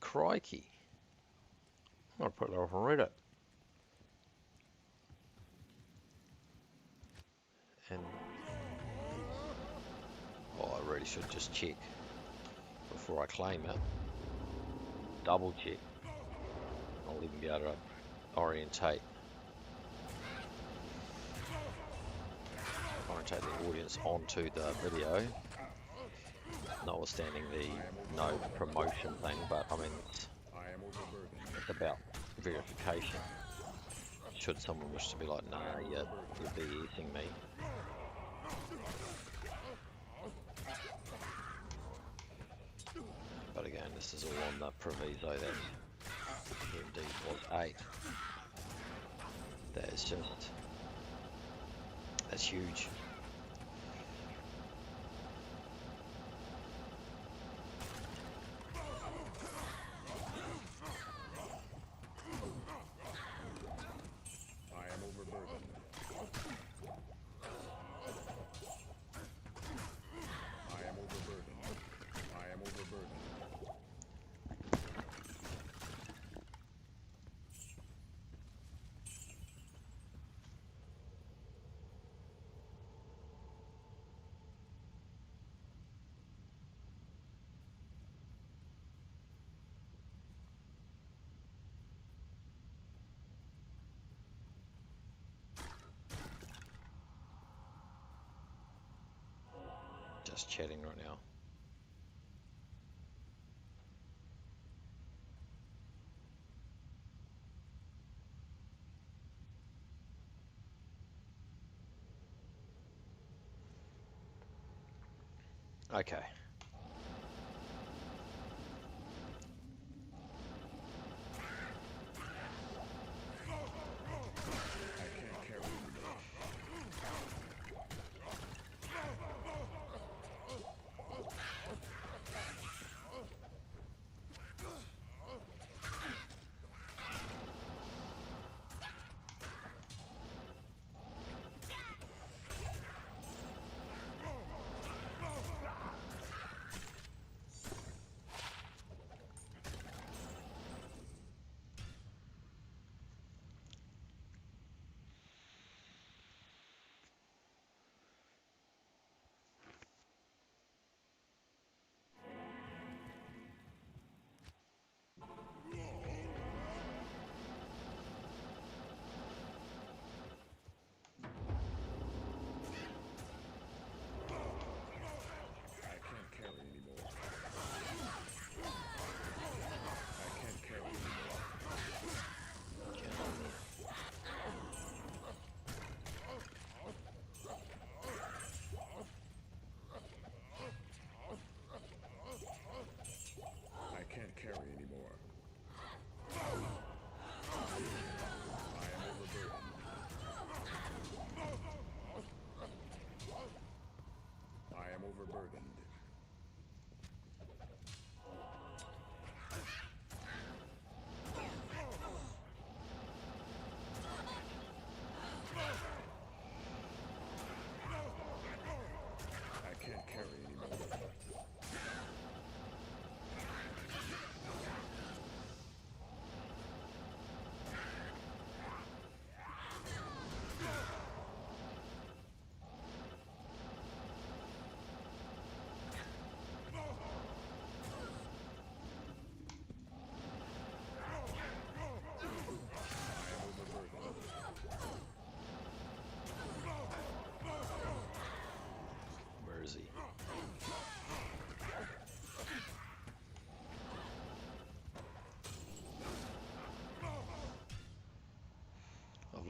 Crikey. I'll put that off and read it. And I really should just check before I claim it. Double check. I'll even be able to orientate the audience onto the video, notwithstanding the no promotion thing, but I mean it's about verification. Should someone wish to be like, nah, you're BSing me. But again, this is all on the proviso that he indeed was 8. That is just, that's huge. Just chatting right now. Okay.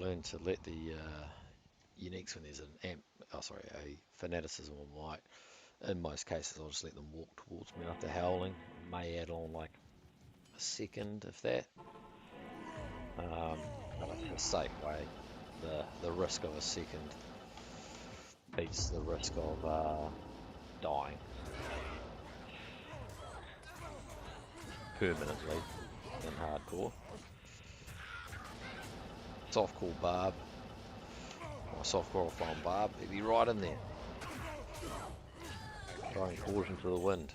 learn to let the uniques when there's an a fanaticism or might. In most cases, I'll just let them walk towards me after howling. May add on like a second, if that. But it's a safe way. The risk of a second beats the risk of dying permanently in hardcore. Softcore barb, or softcore foam barb, he'd be right in there, throwing caution to the wind.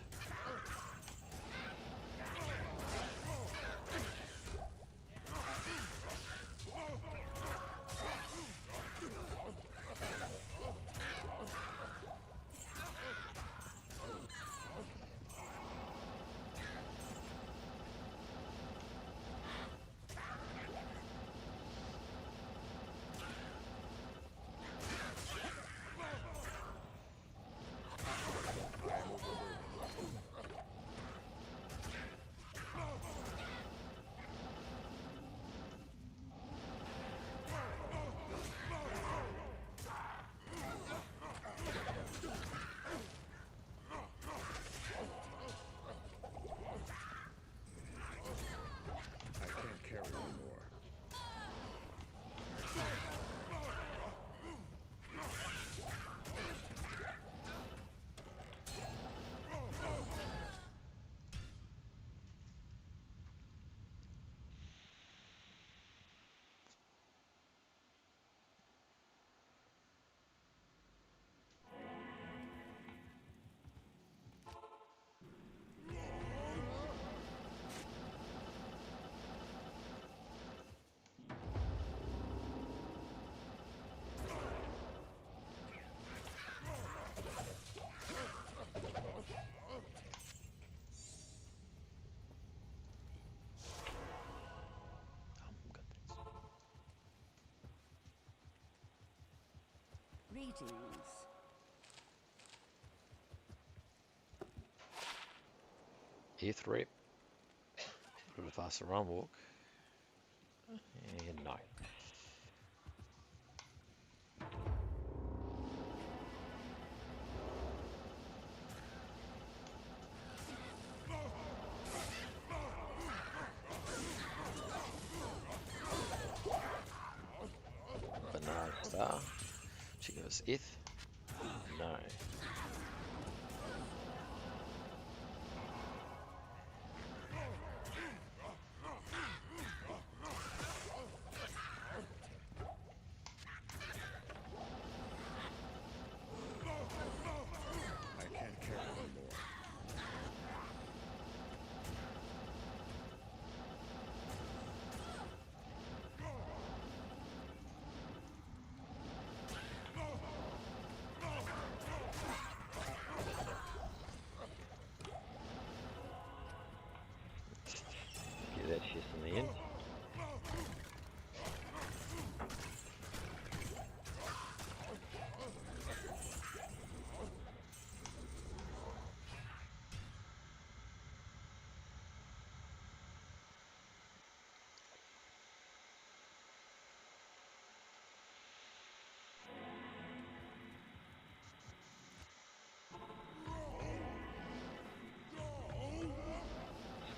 Greetings. Air threat. A little faster run walk. And no. Banana star. She goes Eth. No. I can't carry anymore. Get that shit in the end.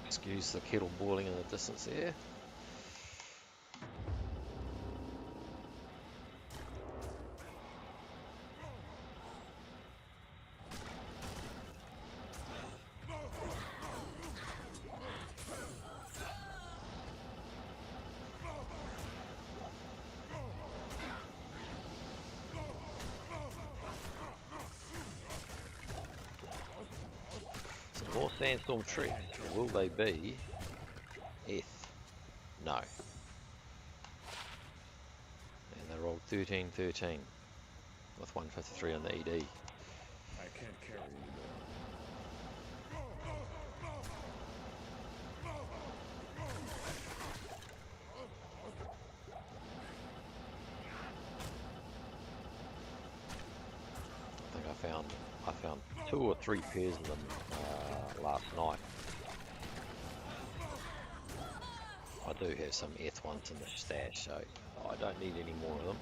Excuse the kettle boiling in the distance there. Some more sandstorm tricks. Will they be Eth? No. And they rolled 13-13 with 153 on the ED. I can't carry anymore. I think I found 2 or 3 pairs of them last night. I'd do have some Eth ones in the stash, so I don't need any more of them.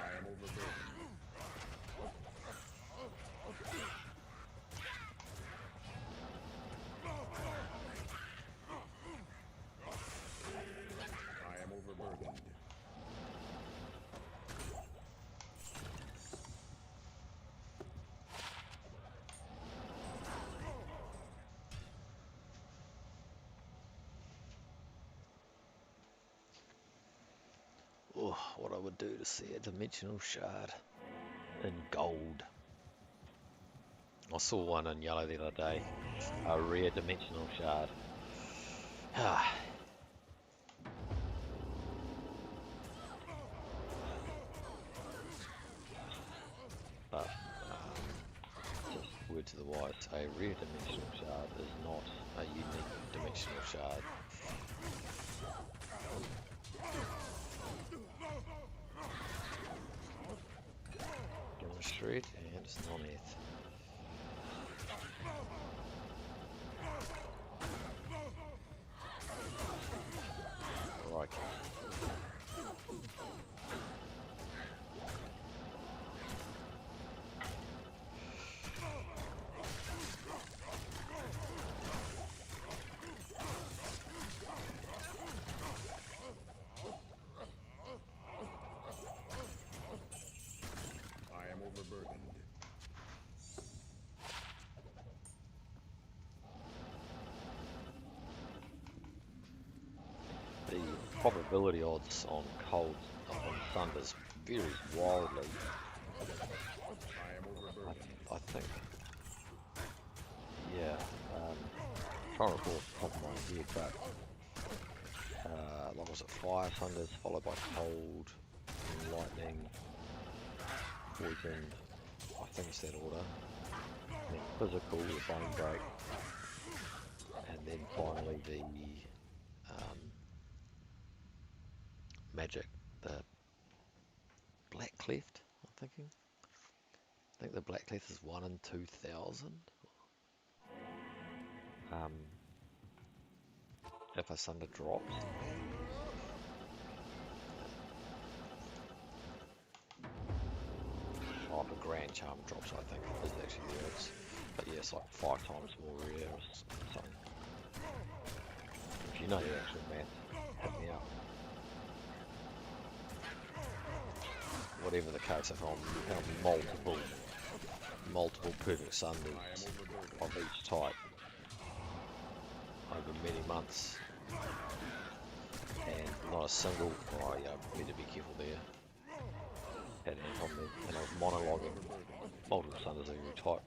I am overburdened. I am overburdened. Oh, what I would do to see a dimensional shard in gold. I saw one in yellow the other day, a rare dimensional shard. Ah, but just word to the wise, a rare dimensional shard is not a unique dimensional shard. Demonstrate, and it's non-eth. Right. I am overburdened. The probability odds on cold on Sunders varies wildly. I am overburdened. I think, yeah, trying to recall off the top of my head, but what was it, fire Sunders followed by cold, and lightning, poison, I think it's that order, and then physical, the bone break, and then finally the magic, the black cleft, I'm thinking. I think the black cleft is 1 in 2,000. If a Sunder drops. Oh, the Grand Charm drops, I think, is actually the odds. But yeah, it's like 5 times more rare or something. If you know the actual math, hit me up. Whatever the case, if I'm multiple perfect Sunders of each type over many months, and not a single, oh yeah, I need to be careful there, had any problem there, and I was monologuing multiple Sunders of every type,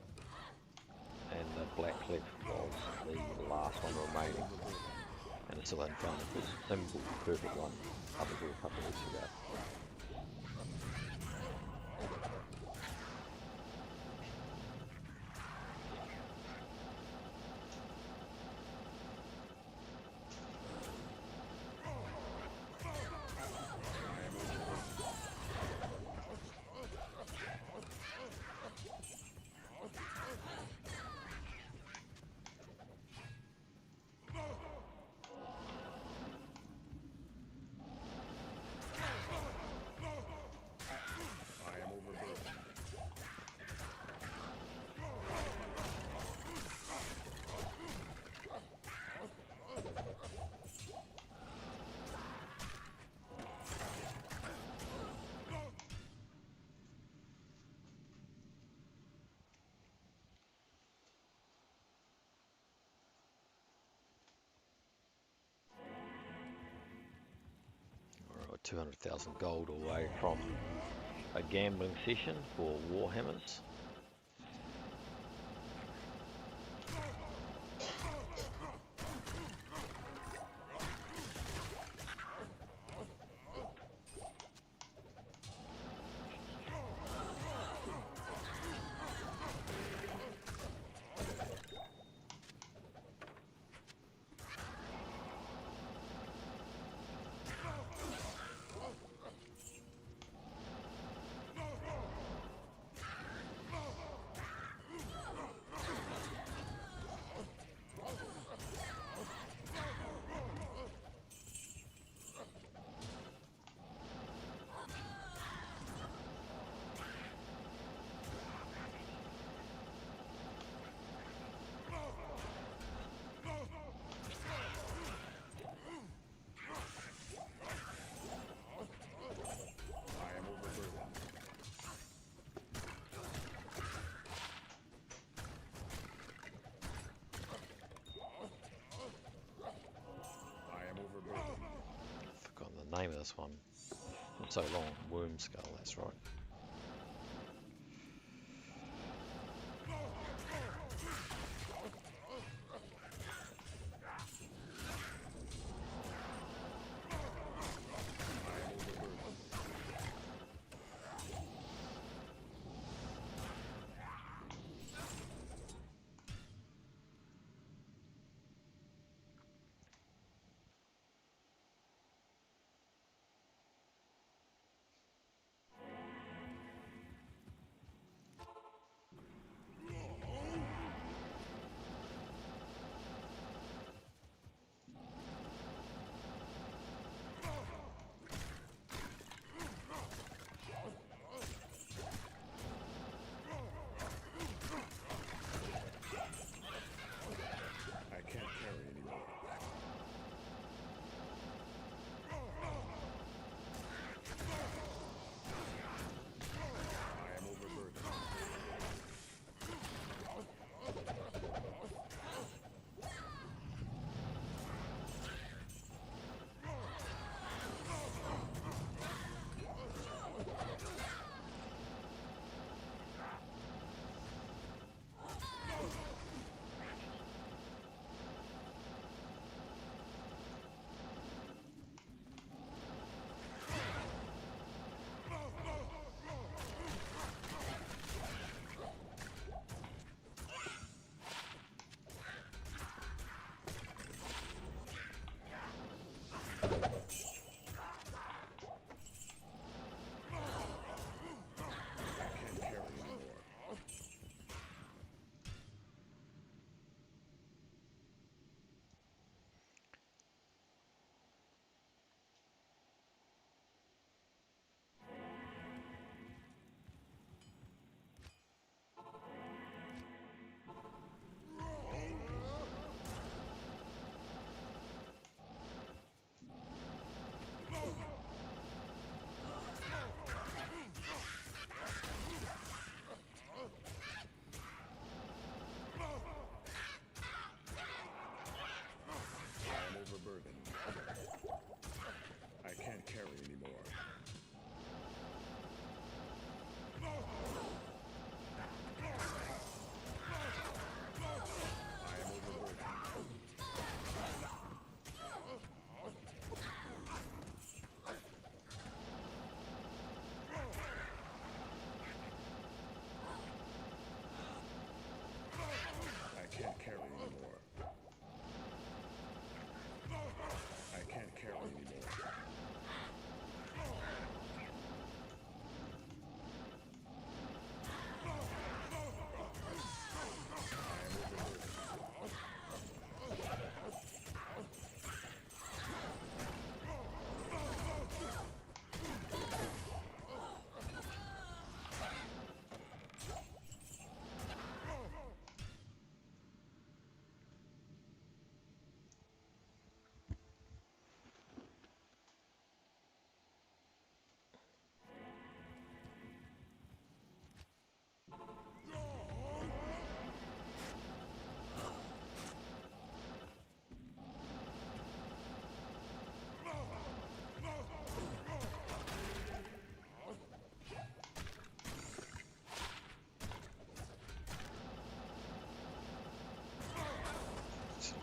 and the Black Clef was the last one remaining, and I still hadn't found the single perfect one up until a couple of weeks ago. Alright, 200,000 gold away from a gambling session for Warhammers. the name of this one. Not so long. Worm Skull, that's right.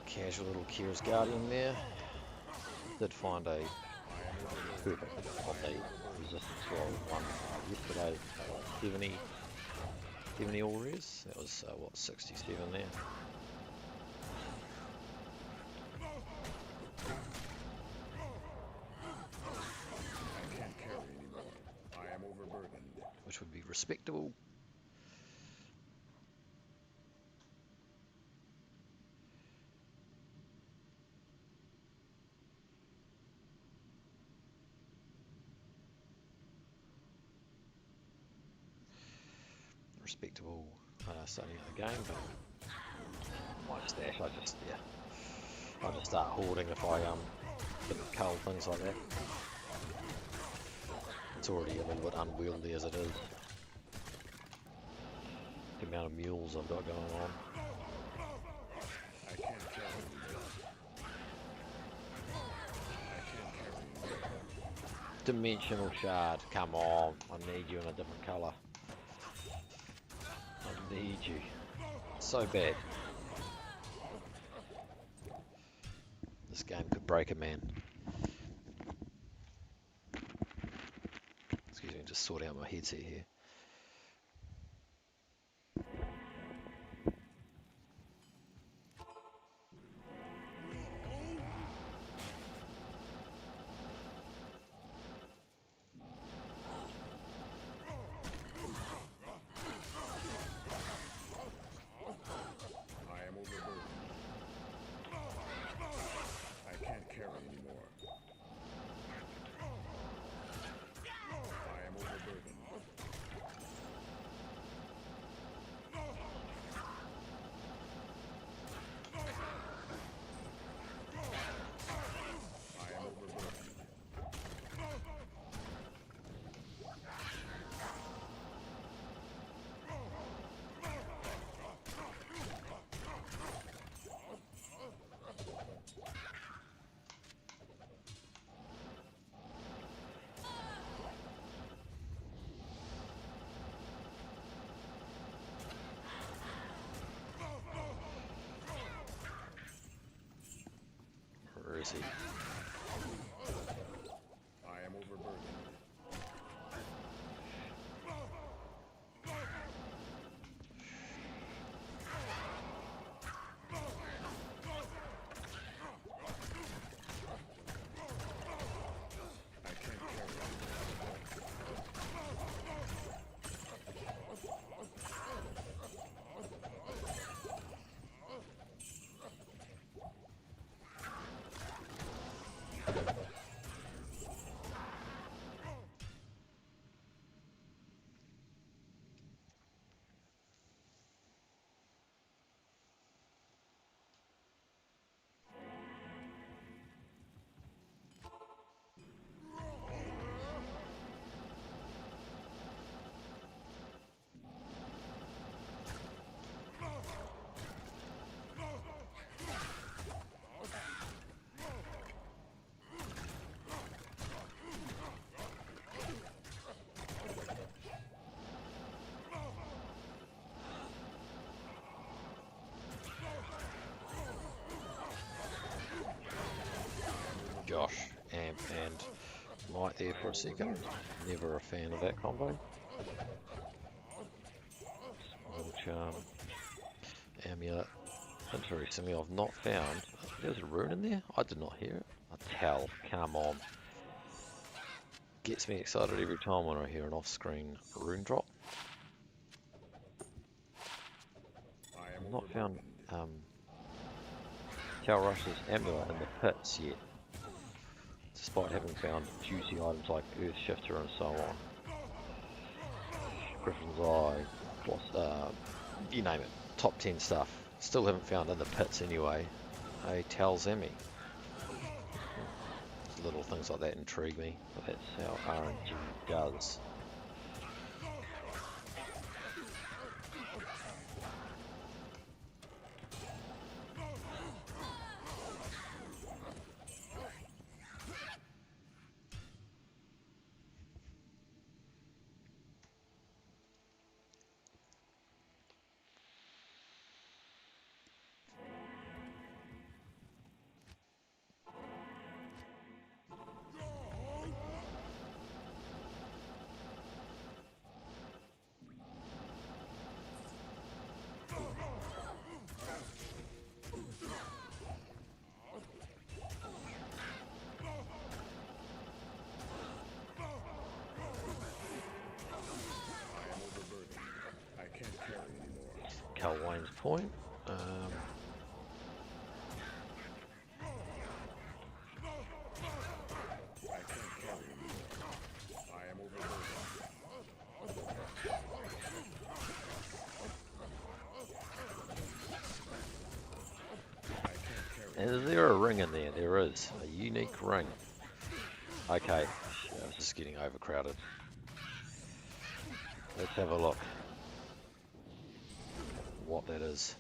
Casual little Kira's Guardian there. Did find a perfect of a resistance roll one yesterday. 70 all res. That was what, 67 there. I can't carry anymore. I am overburdened. Which would be respectable. Respectable starting of the game, but my stash, I just start hoarding if I didn't cull things like that. It's already a little bit unwieldy as it is. The amount of mules I've got going on. I can't carry anymore. I can't carry anymore. Dimensional shard, come on. I need you in a different colour. I need you. So bad. This game could break a man. Excuse me, just sort out my headset here. I am overburdened. I can't carry anymore. I am overburdened. I am overburdened. Where is he? I am overburdened. I can't carry Josh, Amp, and Might there for a second. Never a fan of that combo. Little charm. Amulet. Interestingly, I've not found. There's a rune in there? I did not hear it. A tell. Come on. Gets me excited every time when I hear an off-screen rune drop. I've not found Cal Rush's amulet in the pits yet, despite having found juicy items like Earth Shifter and so on. Griffin's Eye, you name it, top 10 stuff. Still haven't found in the pits anyway. A Talzemi. Little things like that intrigue me, but that's how RNG does. Cal Wayne's Point. Is there a ring in there? There is. A unique ring. Okay. I was just getting overcrowded. Let's have a look. What that is.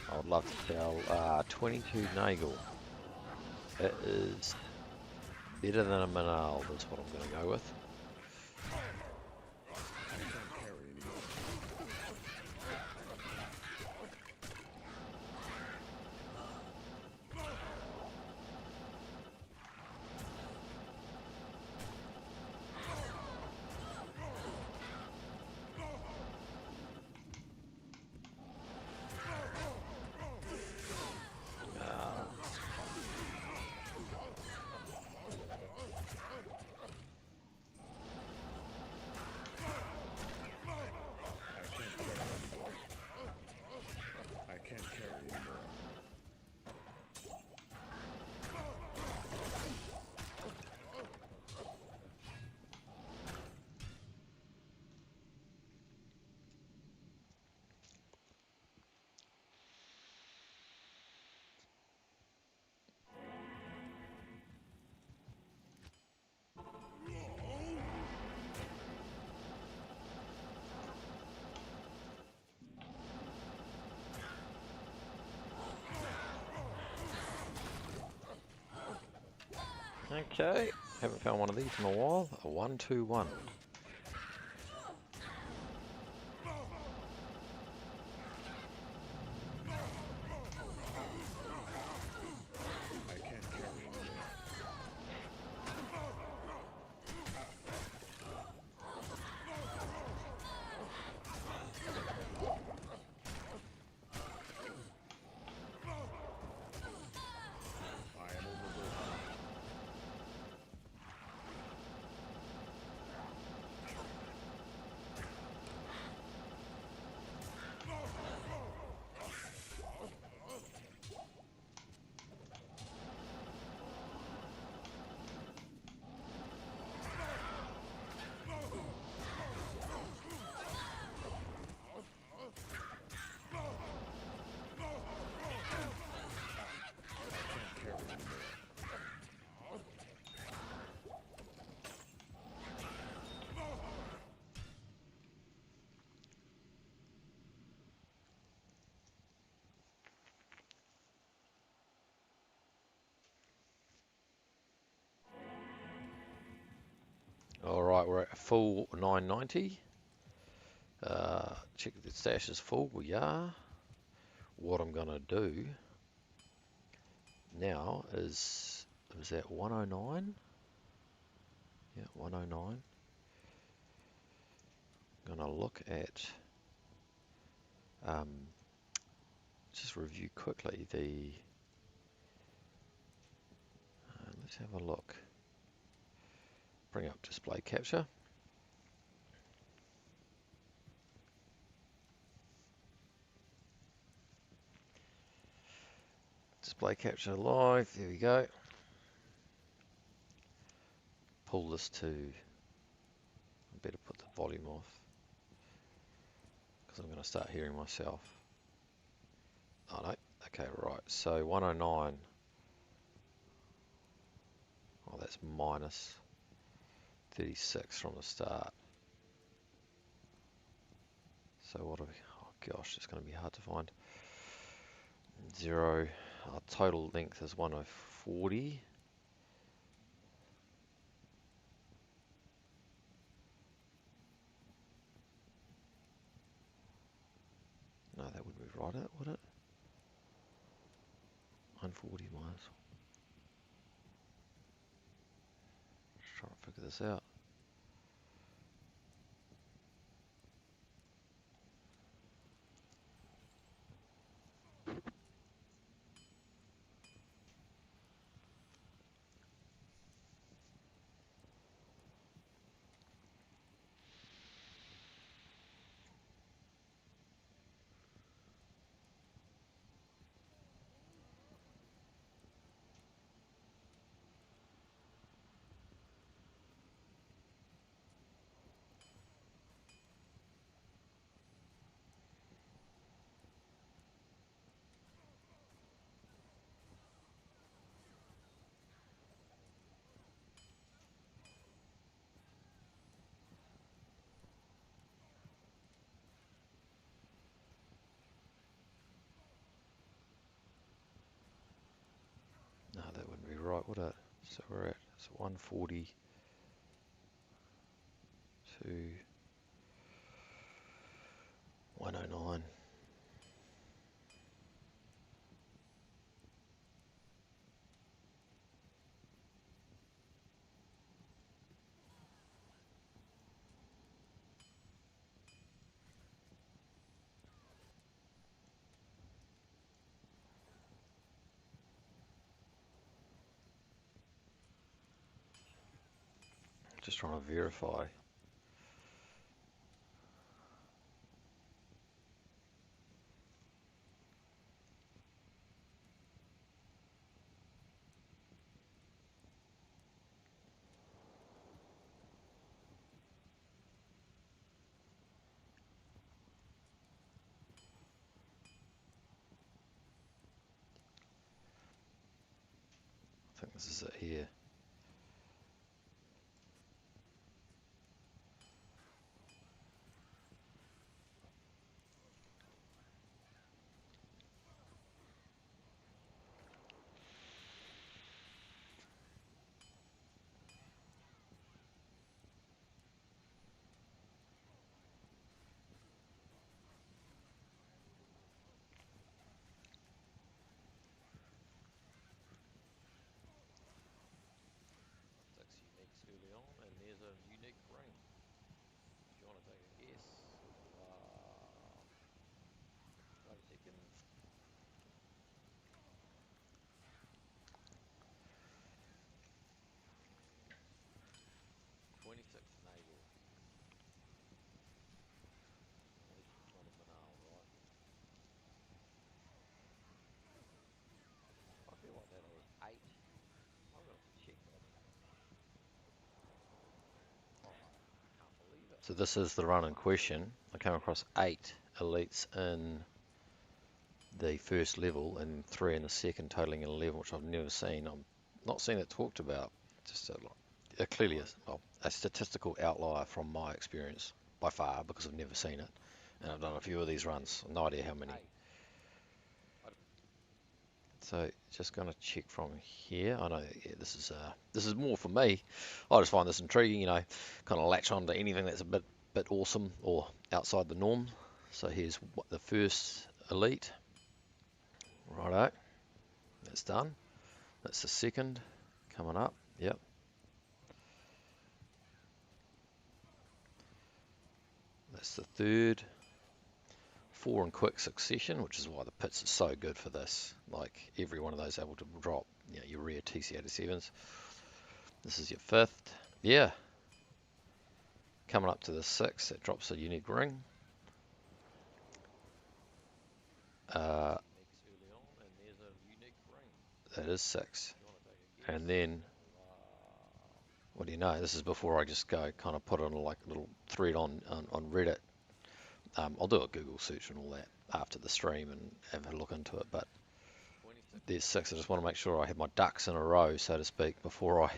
I would love to sell 22 Nagel. It is Better than a Manal is what I'm going to go with. I can't carry anymore. I can't carry anymore. Okay, haven't found one of these in a while. A 1-2-1. I can't carry anymore. I am overburdened. I can't carry anymore. Alright, we're at a full 990. Check if the stash is full. We are. What I'm going to do now is that 109? Yeah, 109. I'm going to look at, just review quickly the, let's have a look. Bring up display capture. Display capture live, there we go. Pull this to, I better put the volume off because I'm going to start hearing myself. Oh no, okay, right, so 109. Oh, that's minus 36 from the start. So what do we, oh gosh, it's going to be hard to find. 0, our total length is 1040. No, that wouldn't be right, would it? 140 minus. Let's try and figure this out. No, that wouldn't be right, would it? So we're at So 140 to 109. Just trying to verify. I think this is it here. Six uniques early on, and there's a unique ring. If you want to take a guess, wait a second. 26 naval. At least it's not a banal, right? I feel like that was 8. I'm gonna have to check that. Oh, I can't believe it. So this is the run in question. I came across 8 elites in the first level and 3 in the second, totaling 11, which I've never seen. I'm not seeing it talked about. Just clearly a statistical outlier from my experience by far, because I've never seen it, and I've done a few of these runs. No idea how many. So just going to check from here. I know, yeah, this is more for me. I just find this intriguing, you know, kind of latch on to anything that's a bit awesome or outside the norm. So here's the first elite. Righto, that's done. That's the second coming up. Yep. That's the third. 4 in quick succession, which is why the pits are so good for this. Like every one of those able to drop, you know, your rare TC-87s. This is your 5th. Yeah. Coming up to the 6th, that drops a unique ring. That is 6. And then, what do you know? This is before I just go kind of put on like a little thread on Reddit. I'll do a Google search and all that after the stream and have a look into it. But there's 6. I just want to make sure I have my ducks in a row, so to speak, before I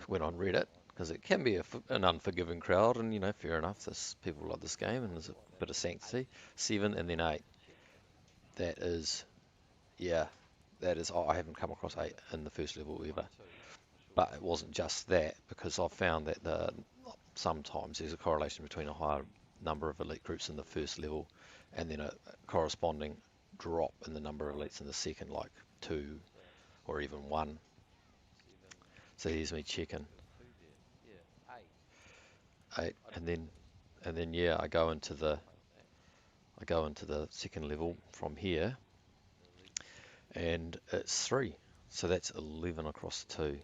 went on Reddit, because it can be an unforgiving crowd, and you know, fair enough. People love this game, and there's a bit of sanctity. 7 and then 8. That is, yeah, that is. I haven't come across 8 in the first level ever, but it wasn't just that, because I've found that sometimes there's a correlation between a higher number of elite groups in the first level and then a corresponding drop in the number of elites in the second, like 2 or even 1. So here's me checking 8, and then yeah, I go into the second level from here, and it's 3. So that's 11 across 2.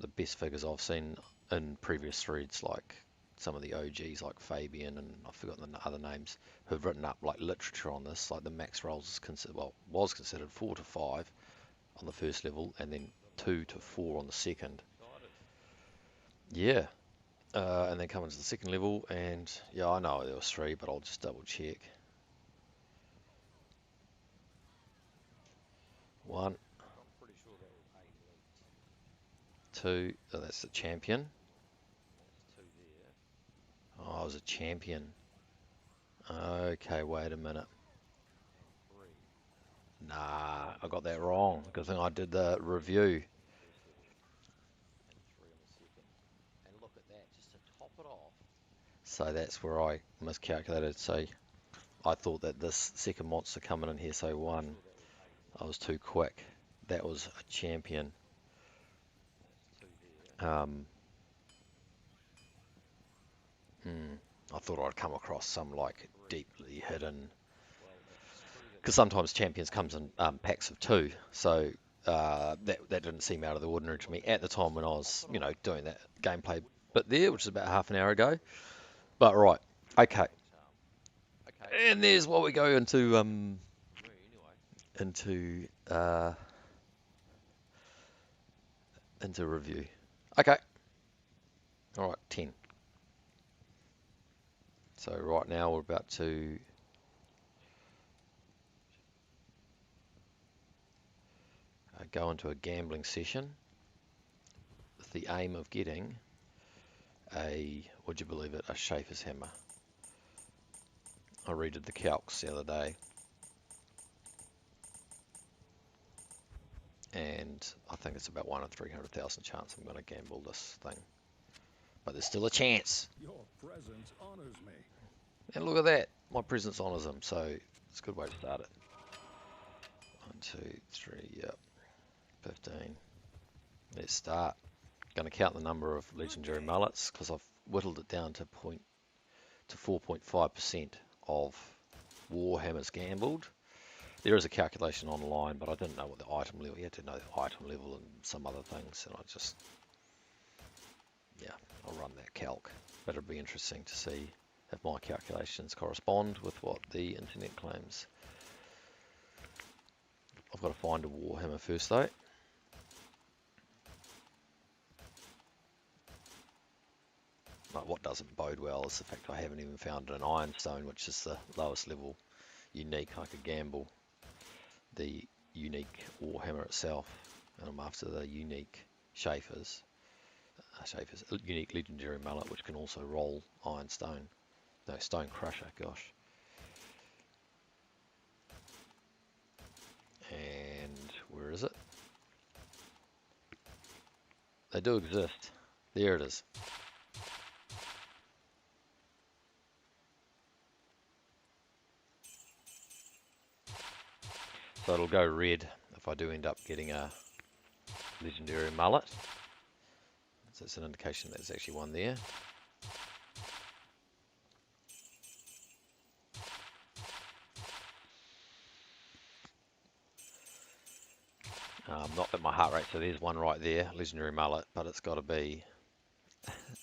The best figures I've seen in previous threads, like some of the OGs like Fabian and I've forgotten the other names, who've written up like literature on this. Like the max rolls was considered 4 to 5 on the first level, and then 2 to 4 on the second. Yeah. And then come into the second level, and yeah, I know there was 3, but I'll just double check. 1, 2, oh, that's the champion. Oh, I was a champion. Okay, wait a minute. Nah, I got that wrong. Good thing I did the review. at that just to top it off. So that's where I miscalculated. So I thought that this second monster coming in here, so one, I was too quick. That was a champion. I thought I'd come across some like deeply hidden, because sometimes champions comes in packs of two, so that didn't seem out of the ordinary to me at the time when I was, doing that gameplay bit there, which is about half an hour ago. But right, okay, and there's what we go into into review. Okay, all right, 10. So right now we're about to go into a gambling session with the aim of getting would you believe it, a Schaefer's hammer. I redid the calcs the other day, and I think it's about 1 in 300,000 chance I'm going to gamble this thing. But there's still a chance. Your presence honors me. And look at that, my presence honours him, so it's a good way to start it. 1, 2, 3, yep, 15. Let's start. Going to count the number of legendary mullets because I've whittled it down to 4.5% of Warhammers gambled. There is a calculation online, but I didn't know what the item level. You had to know the item level and some other things, and I'll run that calc. But it'll be interesting to see if my calculations correspond with what the internet claims. I've got to find a Warhammer first, though. Like, what doesn't bode well is the fact I haven't even found an Ironstone, which is the lowest level unique I could gamble. The unique Warhammer itself, and I'm after the unique Schaefer's unique legendary mallet, which can also roll Ironstone. No, Stone Crusher, gosh. And where is it? They do exist. There it is. So it'll go red if I do end up getting a legendary mullet. So it's an indication there's actually one there. Not at my heart rate, so there's one right there, legendary mullet, but it's got to be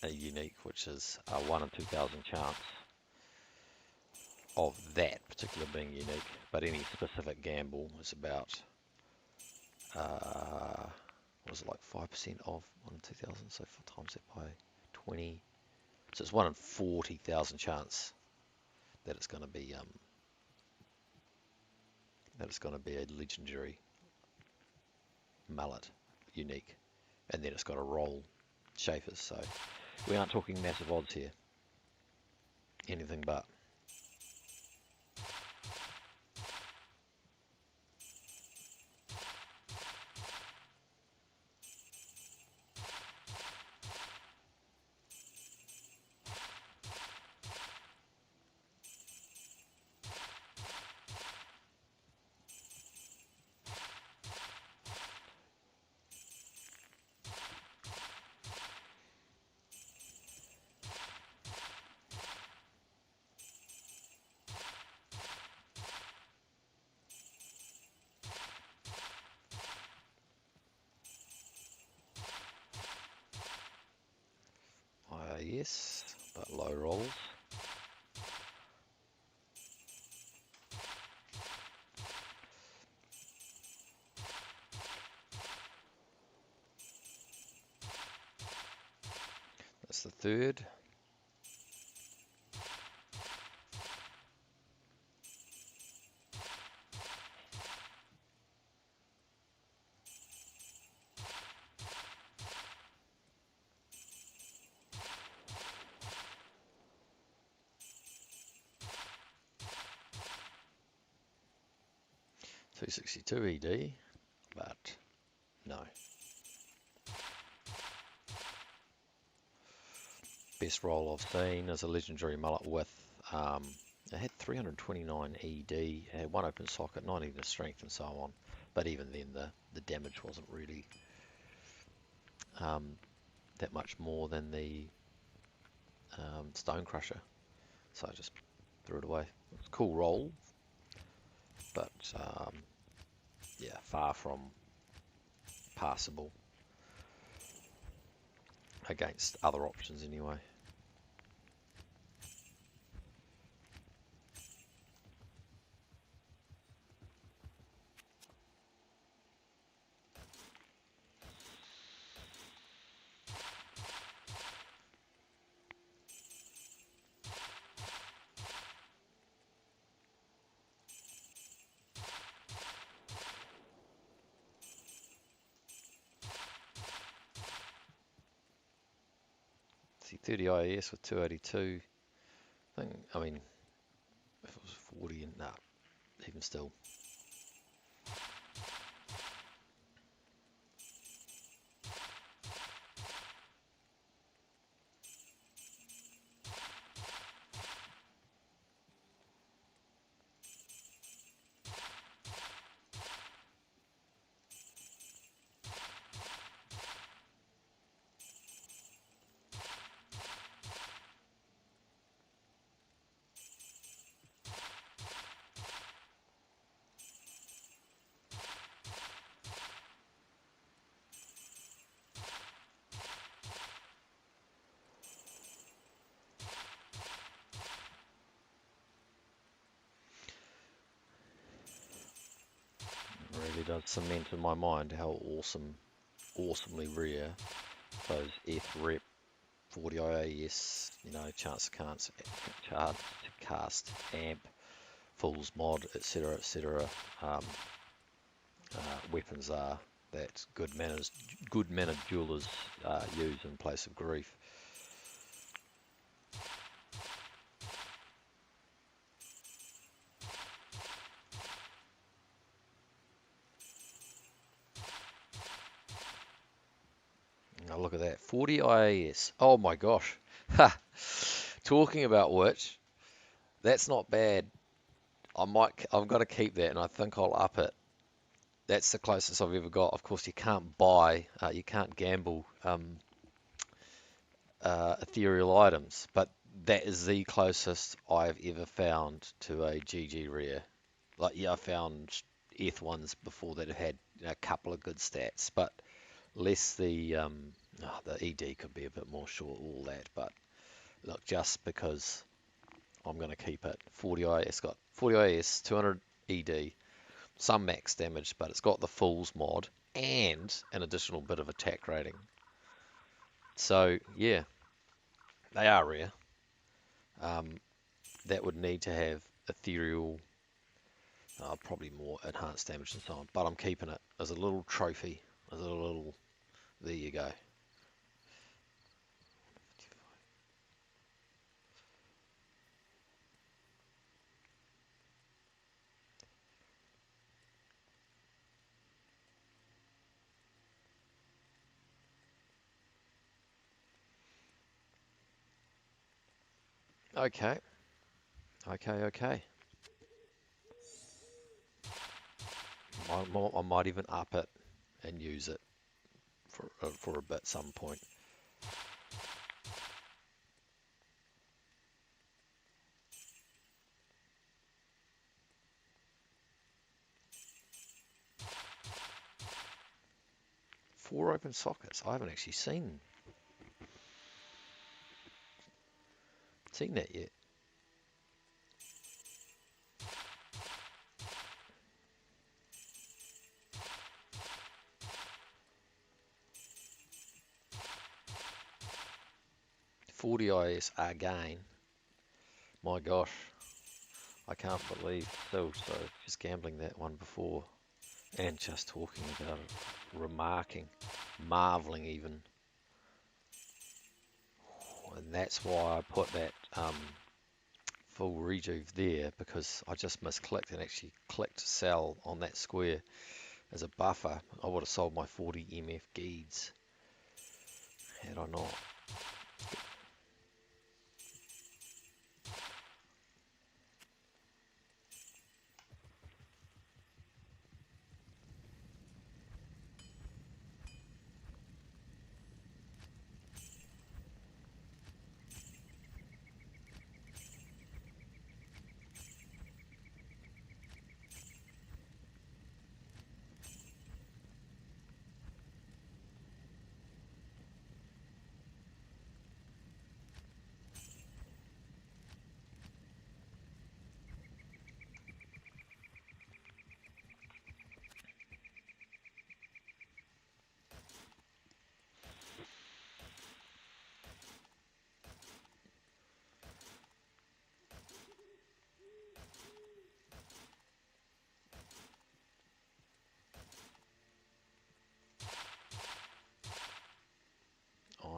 a unique, which is a 1 in 2,000 chance of that particular being unique. But any specific gamble is about, what is it, like 5% of 1 in 2,000, so 4 times that by 20. So it's 1 in 40,000 chance that it's going to be a legendary mullet unique, and then it's got to roll Schaefer's. So we aren't talking massive odds here, anything but. Yes, but low rolls. That's the third. $262 ED, but no. best roll I've seen as a legendary mullet with, it had 329 ED, it had one open socket, 19 to strength and so on. But even then the damage wasn't really that much more than the Stone Crusher. So I just threw it away. It's a cool roll, but yeah, far from passable against other options anyway. See, 30 IAS with 282. I mean, if it was 40, and nah, even still. It really does cement in my mind how awesomely rare those F rep 40 IAS, you know, chance to cast, amp, Fool's Mod, etc. Weapons are that good mannered jewelers use in place of grief. Now look at that, 40 IAS. Oh my gosh. Ha! Talking about which, that's not bad. I've got to keep that, and I think I'll up it. That's the closest I've ever got. Of course, you can't buy, you can't gamble ethereal items, but that is the closest I've ever found to a GG rare. Like, yeah, I found ETH ones before that had, you know, a couple of good stats, but less the ED could be a bit more short, all that. But look, just because I'm going to keep it, 40 IS, got 40 IS, 200 ED, some max damage, but it's got the Fool's mod and an additional bit of attack rating. So yeah, they are rare. That would need to have ethereal, probably more enhanced damage and so on, but I'm keeping it as a little trophy, as a little, there you go. Okay, okay. I might even up it and use it for a bit some point. Four open sockets. I haven't actually seen that yet. $40 IS again. My gosh, I can't believe so just gambling that one before and just talking about it, marveling even. And that's why I put that full rejuve there, because I just misclicked and actually clicked sell on that square as a buffer. I would have sold my 40 MF Geeds had I not.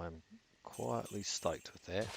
I'm quietly stoked with that.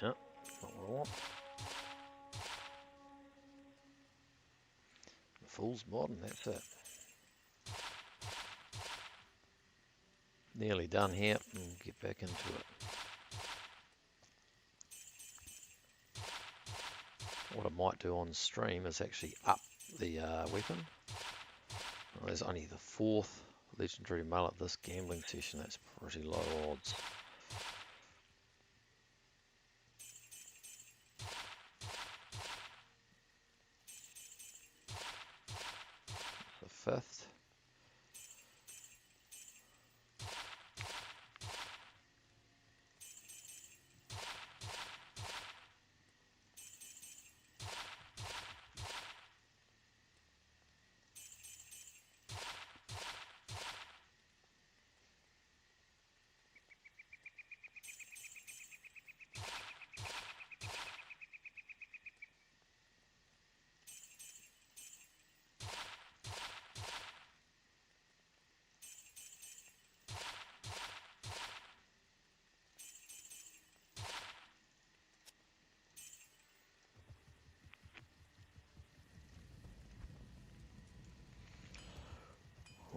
Yep, not what I want. Fool's mod, and that's it. Nearly done here, and get back into it. What I might do on stream is actually up the weapon. Well, there's only the 4th legendary mullet this gambling session. That's pretty low odds. The 5th.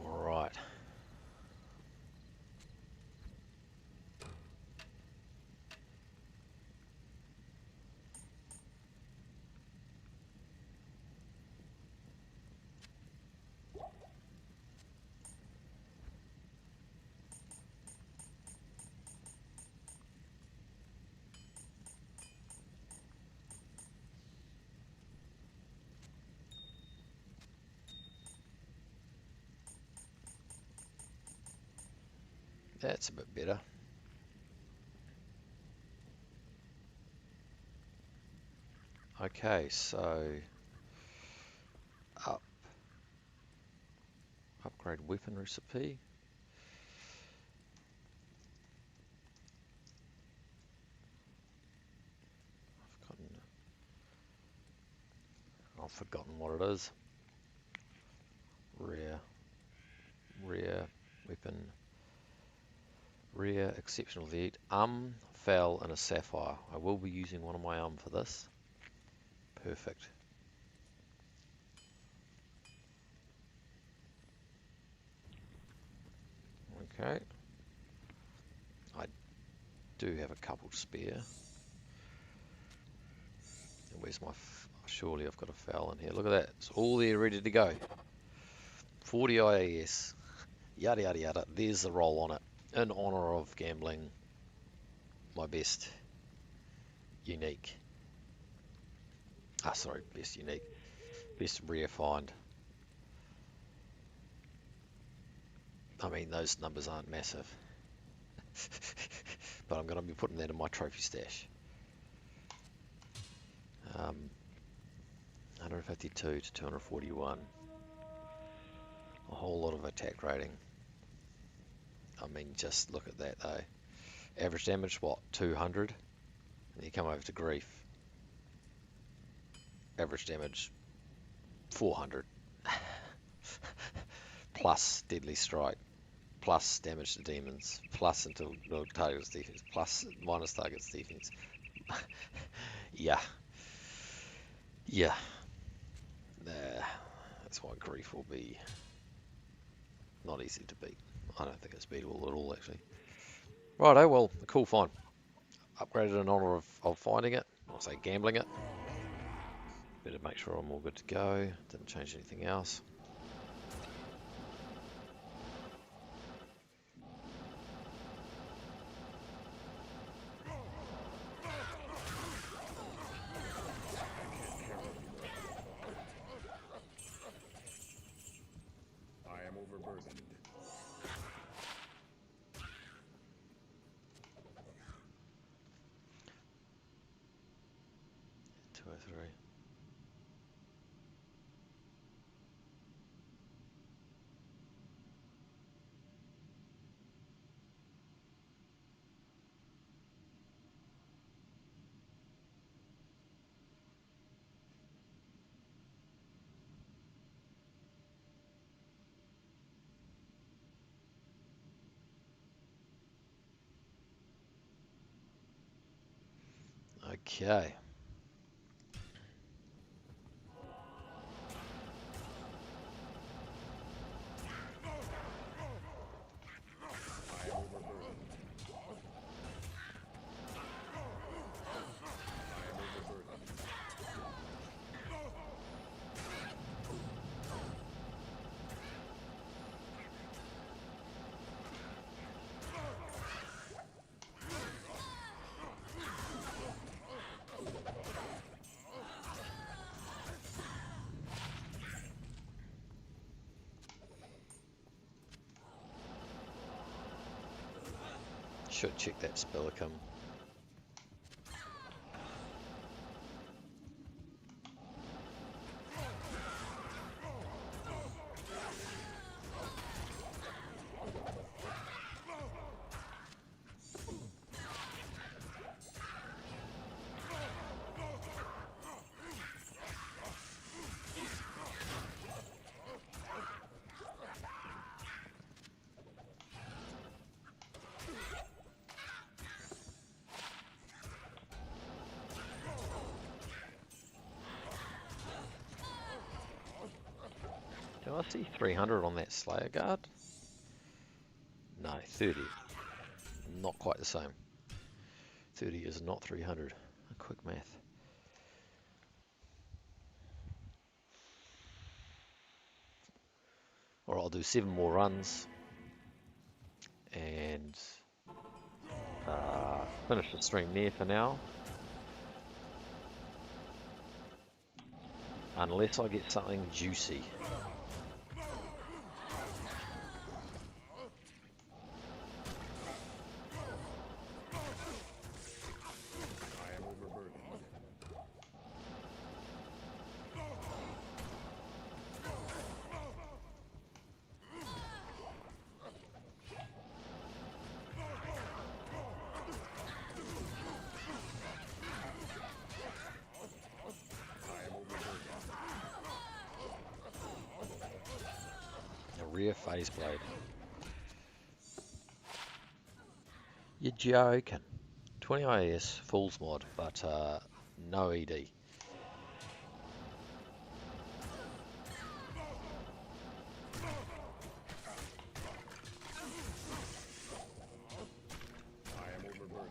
Right. That's a bit better. Okay, so upgrade weapon recipe. I've forgotten what it is. Rare weapon. Rare, exceptional lead, fell, and a sapphire. I will be using one of my for this. Perfect. Okay. I do have a couple spare. Where's my... surely I've got a foul in here. Look at that. It's all there ready to go. 40 IAS. Yada yada yada. There's the roll on it. In honor of gambling. My best unique. Best unique. Best rare find. I mean, those numbers aren't massive. But I'm going to be putting that in my trophy stash. 152 to 241. A whole lot of attack rating. I mean, just look at that though. Average damage, what, 200? And you come over to grief. Average damage, 400. Plus deadly strike. Plus damage to demons. Plus until target's defense. Plus minus target's defense. Yeah. Yeah. That's why grief will be not easy to beat. I don't think it's beatable at all, actually. Righto, well, cool find. Upgraded in honor of finding it. I'll say gambling it. Better make sure I'm all good to go. Didn't change anything else. I am overburdened. 203. Okay. I am overburdened. I am overburdened. Should check that Spellicum. Do I see 300 on that Slayer guard? No, 30. Not quite the same. 30 is not 300. A quick math. Or I'll do 7 more runs and finish the stream there for now. Unless I get something juicy. I am overburdened. I am overburdened. A rare phase blade. You're joking. 20 IAS, Fool's mod, but no ED. I am overburdened.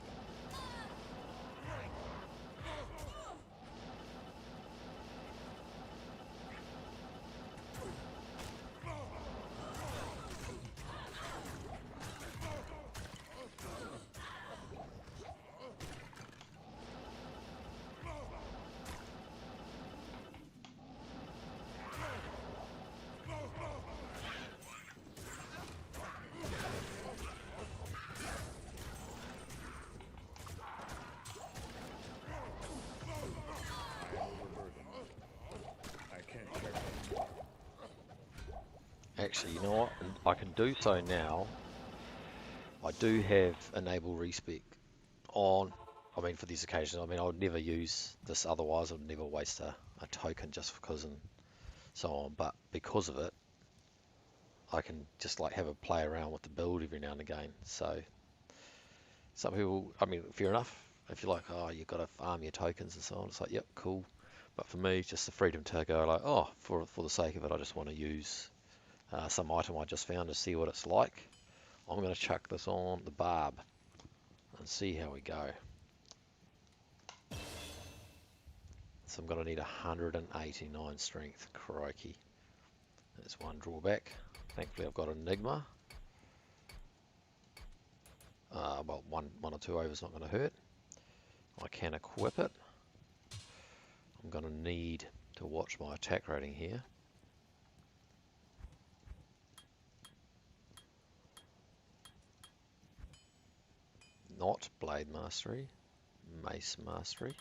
Actually, you know what? I can do so now. I do have enable respec on. I mean, for these occasions. I mean, I would never use this otherwise. I would never waste a token just because and so on. But because of it, I can just like have a play around with the build every now and again. So some people, I mean, fair enough. If you're like, oh, you've got to farm your tokens and so on, it's like, yep, cool. But for me, just the freedom to go like, oh, for the sake of it, I just want to use some item I just found to see what it's like. I'm going to chuck this on the BARB and see how we go. So I'm going to need 189 strength. Crikey. That's one drawback. Thankfully I've got Enigma. Well, one or two overs not going to hurt. I can equip it. I'm going to need to watch my attack rating here. Not Blade Mastery, Mace Mastery.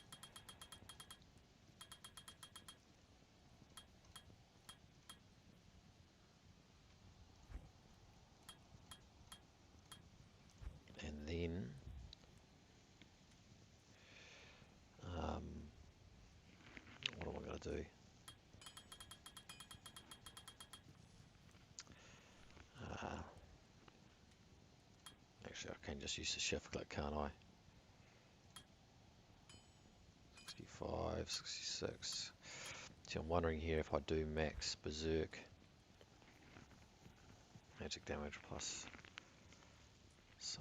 And then what am I going to do? Actually, I can just use the shift click, can't I? 65, 66. See, I'm wondering here if I do max Berserk. Magic damage plus. So,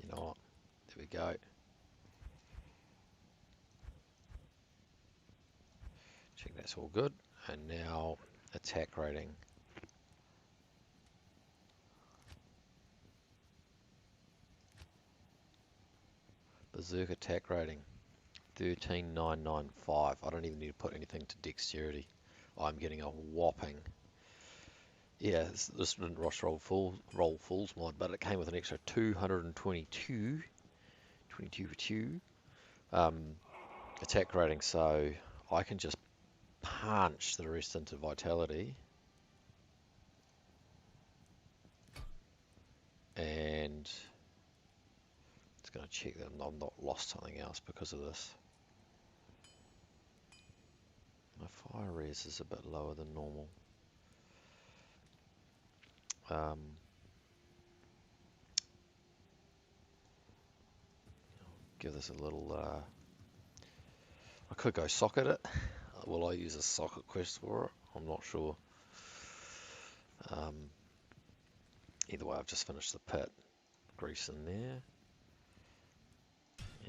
you know what? There we go. Check that's all good. And now attack rating. Berserk attack rating 13,995. I don't even need to put anything to dexterity. I'm getting a whopping. Yeah, this didn't roll fulls mod, but it came with an extra 222 attack rating, so I can just punch the rest into vitality. And it's going to check that I've not lost something else because of this. My fire res is a bit lower than normal. Give this a little. I could go socket it. Will I use a socket quest for it? I'm not sure. Either way, I've just finished the pit. Grease in there.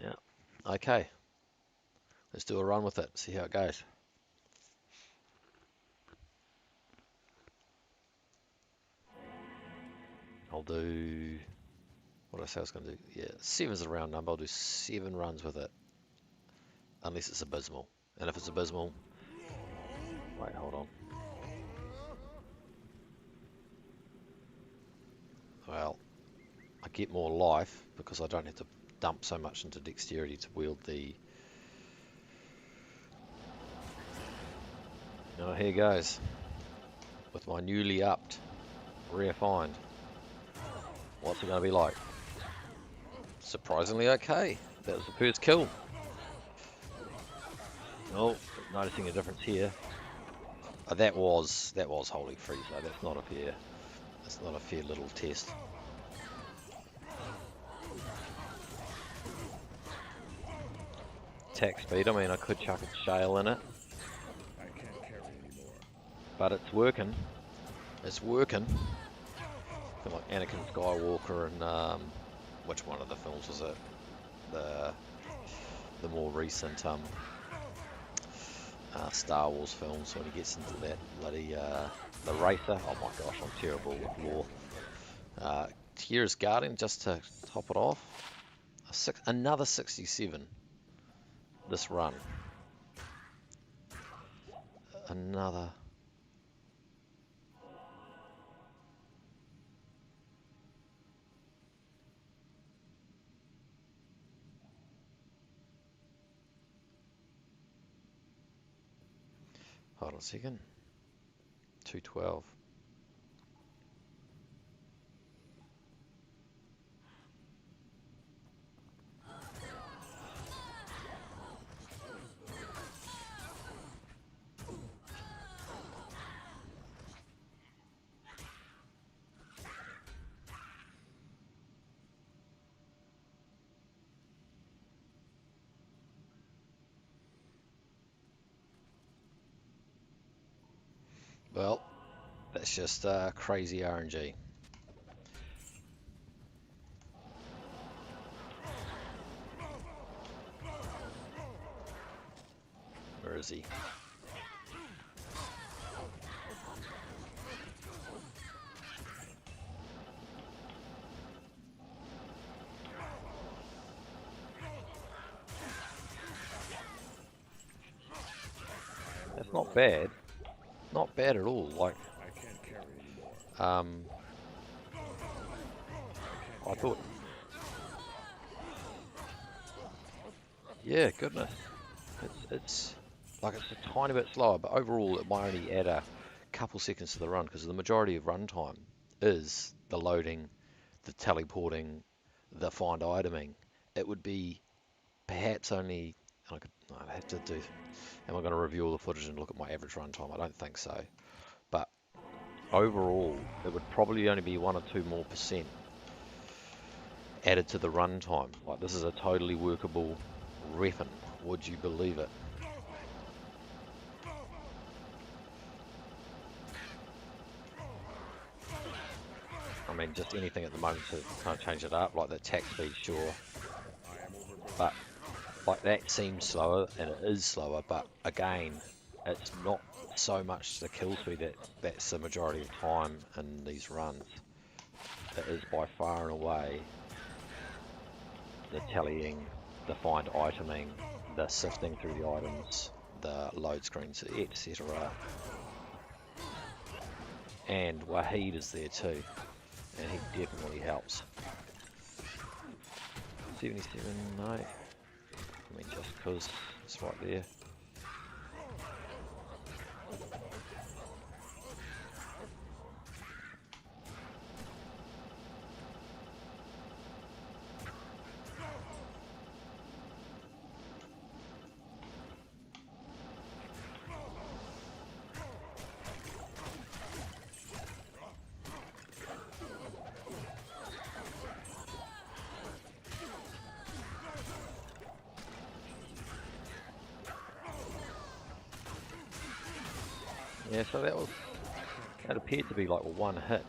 Yeah. Okay. Let's do a run with it. See how it goes. I'll do. What did I say I was going to do? Yeah, 7's a round number. I'll do 7 runs with it. Unless it's abysmal. And if it's abysmal. Wait, hold on. Well, I get more life because I don't have to dump so much into dexterity to wield the. Oh, here goes. With my newly upped rare find. What's it going to be like? Surprisingly okay. That was the first kill. Oh, noticing a difference here. That was Holy Freeze though. That's not a fair little test. Attack speed, I mean I could chuck a shale in it. I can't carry anymore. But it's working. It's working. I feel like Anakin Skywalker and which one of the films was it? The more recent Star Wars films, when he gets into that bloody the racer. Oh my gosh, I'm terrible with lore. Tier's Guardian, just to top it off. Another 67 this run. Another. Hold on a second. 212. Well, that's just crazy RNG. Where is he? That's not bad. Not bad at all. Like, I can't carry anymore. I thought, yeah, goodness. It's like it's a tiny bit slower, but overall it might only add a couple seconds to the run because the majority of run time is the loading, the teleporting, the find iteming. It would be perhaps only, I'd have to do, am I going to review all the footage and look at my average run time? I don't think so. But overall, it would probably only be 1 or 2 more percent added to the run time. Like, this is a totally workable weapon. Would you believe it? I mean, just anything at the moment to kind of change it up, like the attack speed, sure. But like that seems slower, and it is slower. But again, it's not so much the kill speed that's the majority of time in these runs. It is by far and away the tallying, the find iteming, the sifting through the items, the load screens, etc. And Wahid is there too, and he definitely helps. 77, no. I mean, just because it's right there. Yeah, so that appeared to be like one hit.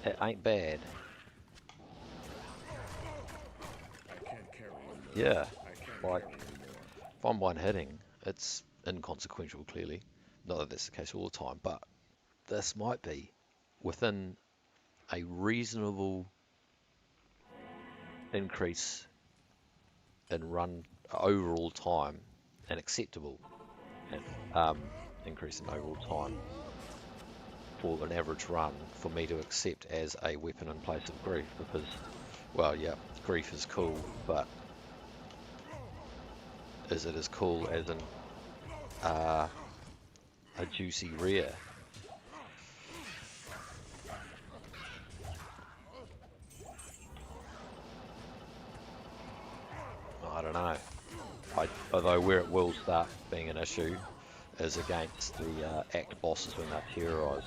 It ain't bad. I can't carry anymore. Yeah, I can't like carry anymore. if I'm one hitting, it's inconsequential clearly. Not that that's the case all the time, but this might be within a reasonable increase in run overall time, an acceptable and increase in overall time for an average run for me to accept as a weapon in place of grief, because, well, yeah, grief is cool, but is it as cool as a juicy rare? I don't know. Although where it will start being an issue is against the act bosses when they're terrorized.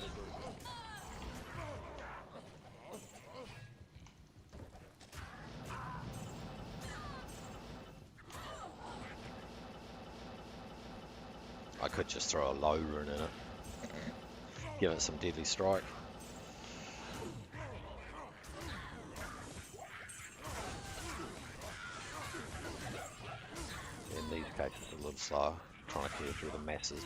I could just throw a low rune in it, give it some deadly strike. In these cases, a little slower, trying to clear through the masses.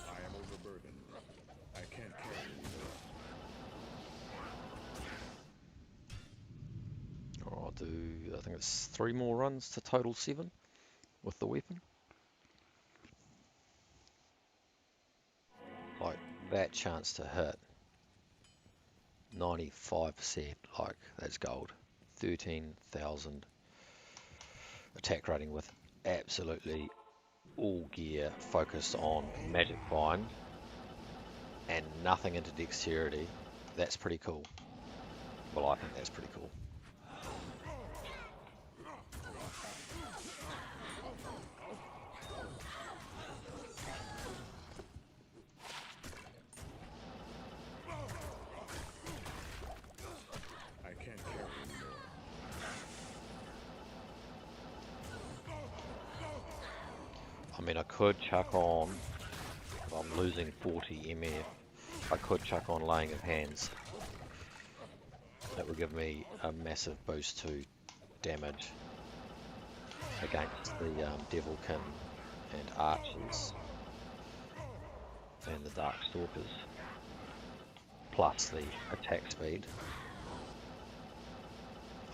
I am overburdened. I can't carry anymore. I'll do, I think it's 3 more runs to total 7 with the weapon. like that chance to hit 95%, like that's gold. 13,000 attack rating with absolutely all gear focused on magic bind and nothing into dexterity. That's pretty cool. Well, I think that's pretty cool. I can't carry anymore. I mean, I could chuck on, if I'm losing 40 MF, I could chuck on laying of hands. That would give me a massive boost to damage against the Devilkin and Archers and the Dark Stalkers, plus the attack speed.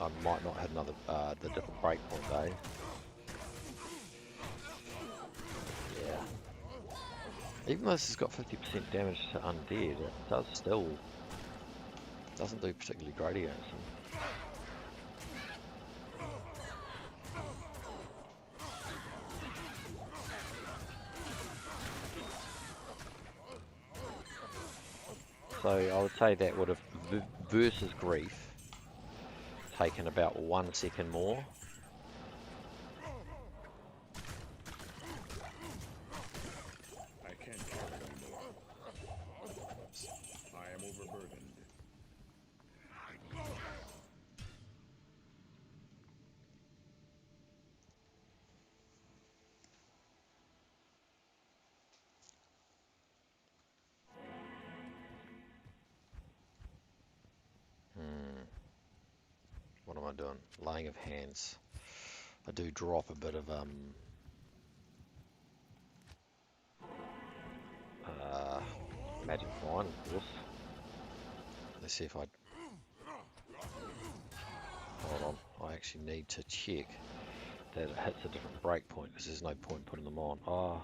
I might not have another the different breakpoint though. Yeah. Even though this has got 50% damage to undead, it does still doesn't do particularly great against them. So I would say that would have versus grief taken about 1 second more. I can't carry anymore. I am overburdened. What am I doing? Laying of hands. I do drop a bit of magic wine, of course. Let's see if I. Hold on. I actually need to check that it hits a different breakpoint because there's no point putting them on. Oh.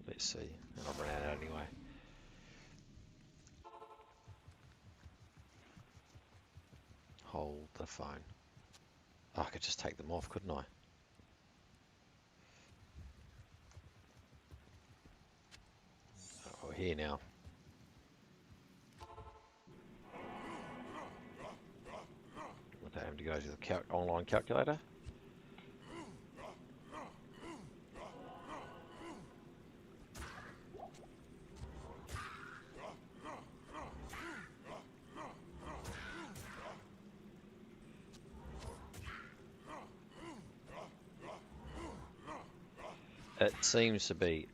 Let's see. And I've run out anyway. Hold the phone. Oh, I could just take them off, couldn't I? Oh, we're here now. Without having to go to the online calculator. It seems to be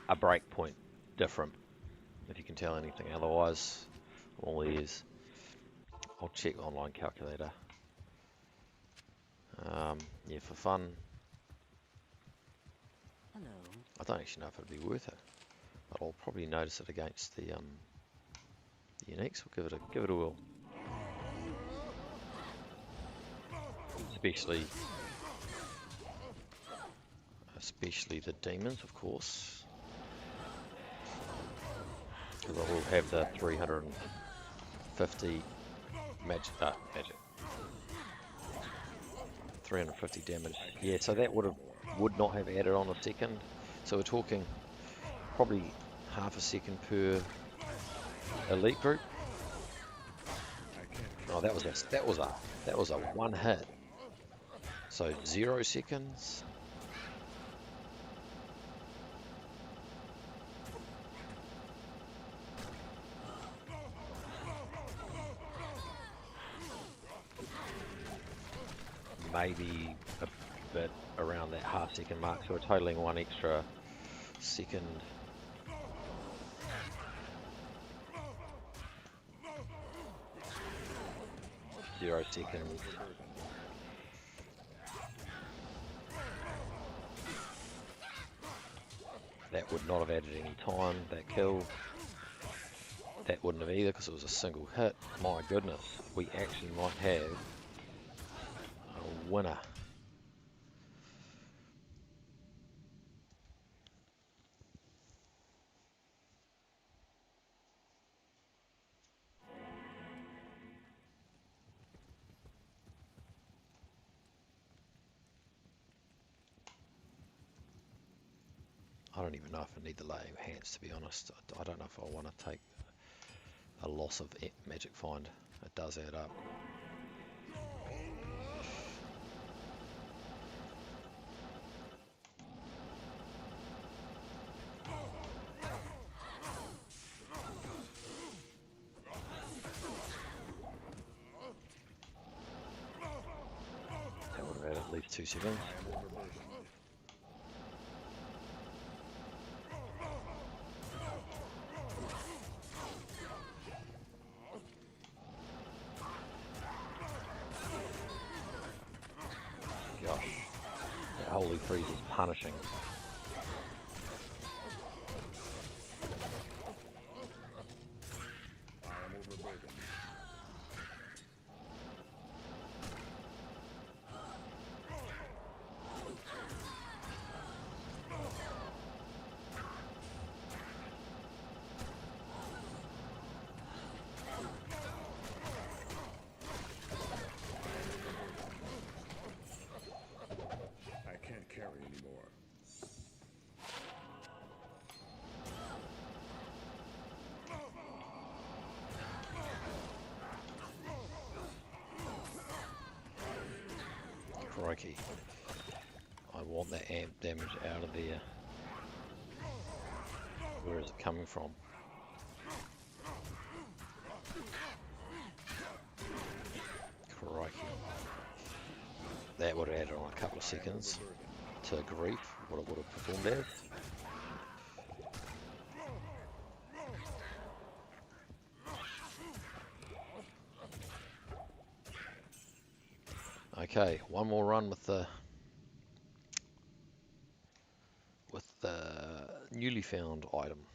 a breakpoint different, if you can tell anything. Otherwise, all ears. I'll check online calculator. Yeah, for fun. Hello. I don't actually know if it'd be worth it, but I'll probably notice it against the uniques. We'll give it a whirl. Especially the demons, of course, because I will have the 350 magic. 350 damage. Yeah, so that would not have added on a second. So we're talking probably half a second per elite group. Oh, that was a one hit. So 0 seconds. Maybe a bit around that half second mark, so we're totaling 1 extra second. Zero seconds. That would not have added any time, that kill. That wouldn't have either because it was a single hit. My goodness, we actually might have a winner. I don't even know if I need the laying hands, to be honest. I don't know if I want to take a loss of magic find. It does add up. That would have added at least 2 seconds. Gosh, that Holy Freeze is punishing. I can't carry anymore. Crikey. I want that amp damage out of there. Where is it coming from? Crikey. That would have added on a couple of seconds to grief, what it would have performed as. Okay, one more run with the newly found item.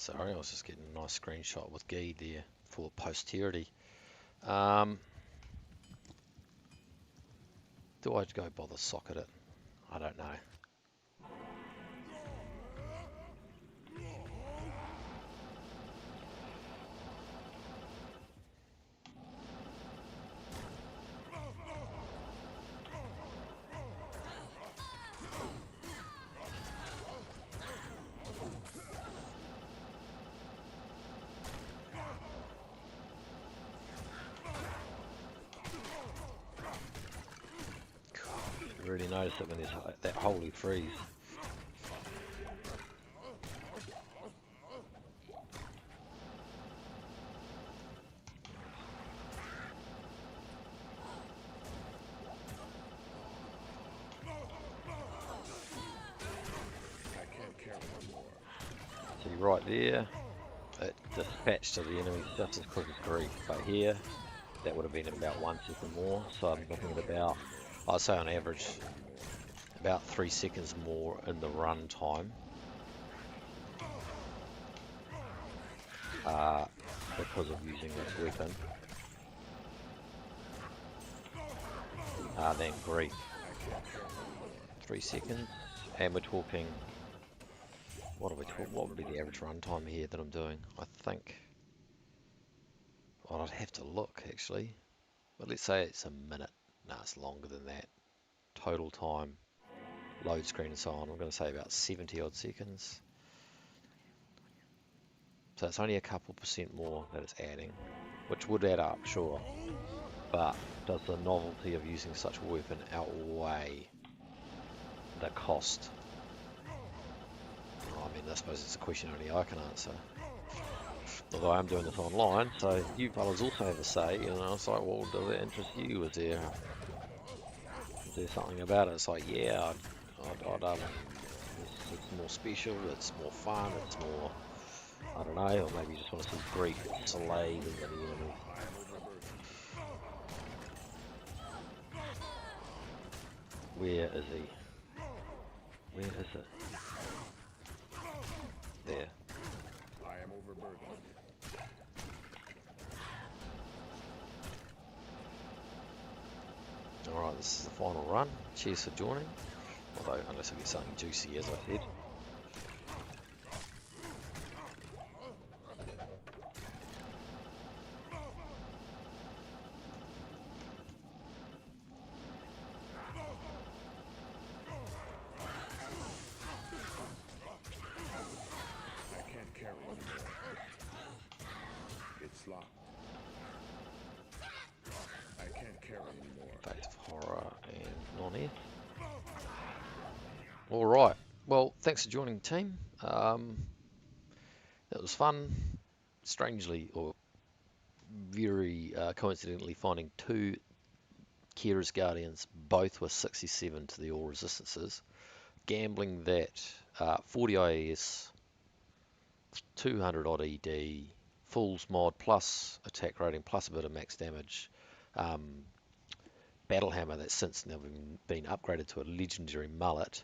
Sorry, I was just getting a nice screenshot with Guy there for posterity. Do I go bother socket it? I don't know. You really notice it when there's that Holy Freeze. I can't carry anymore. See right there, it dispatched to the enemy just as quick as grief. But here, that would have been about 1 second more. So I'm looking at about, I'd say on average, about 3 seconds more in the run time. Because of using this weapon. Then grief. 3 seconds. And we're talking, what would be the average run time here that I'm doing? I think, well, I'd have to look actually, but let's say it's a minute. No, it's longer than that. total time, load screen and so on. I'm going to say about 70 odd seconds. So it's only a couple % more that it's adding, which would add up, sure. But does the novelty of using such a weapon outweigh the cost? I mean, I suppose it's a question only I can answer. Although I am doing this online, so you fellas also have a say, and I was like, well, does it interest you? Is there something about it? It's like, yeah, it's more special, it's more fun, it's more, I don't know, or maybe you just want to see Greek slaying the enemy. Where is he? Where is it? There. I am overburdened. Alright, this is the final run. Cheers for joining. Although, unless I get something juicy, as I said. I can't carry anymore. It's locked. I can't carry anymore. Fate of Horror and non-air. Alright, well, thanks for joining, team. It was fun. Strangely, or very coincidentally, finding two Kira's Guardians, both with 67 to the all resistances. Gambling that 40 IAS, 200 odd ED, Fool's Mod plus attack rating plus a bit of max damage. Battle Hammer that's since now been upgraded to a legendary mullet.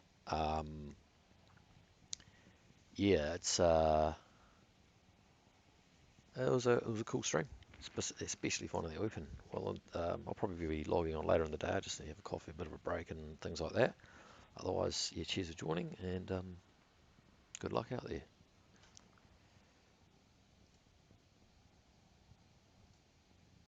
Yeah, it was a cool stream, especially finding that weapon. Well, I'll probably be logging on later in the day just to have a coffee, a bit of a break, and things like that. Otherwise, yeah, cheers for joining, and good luck out there.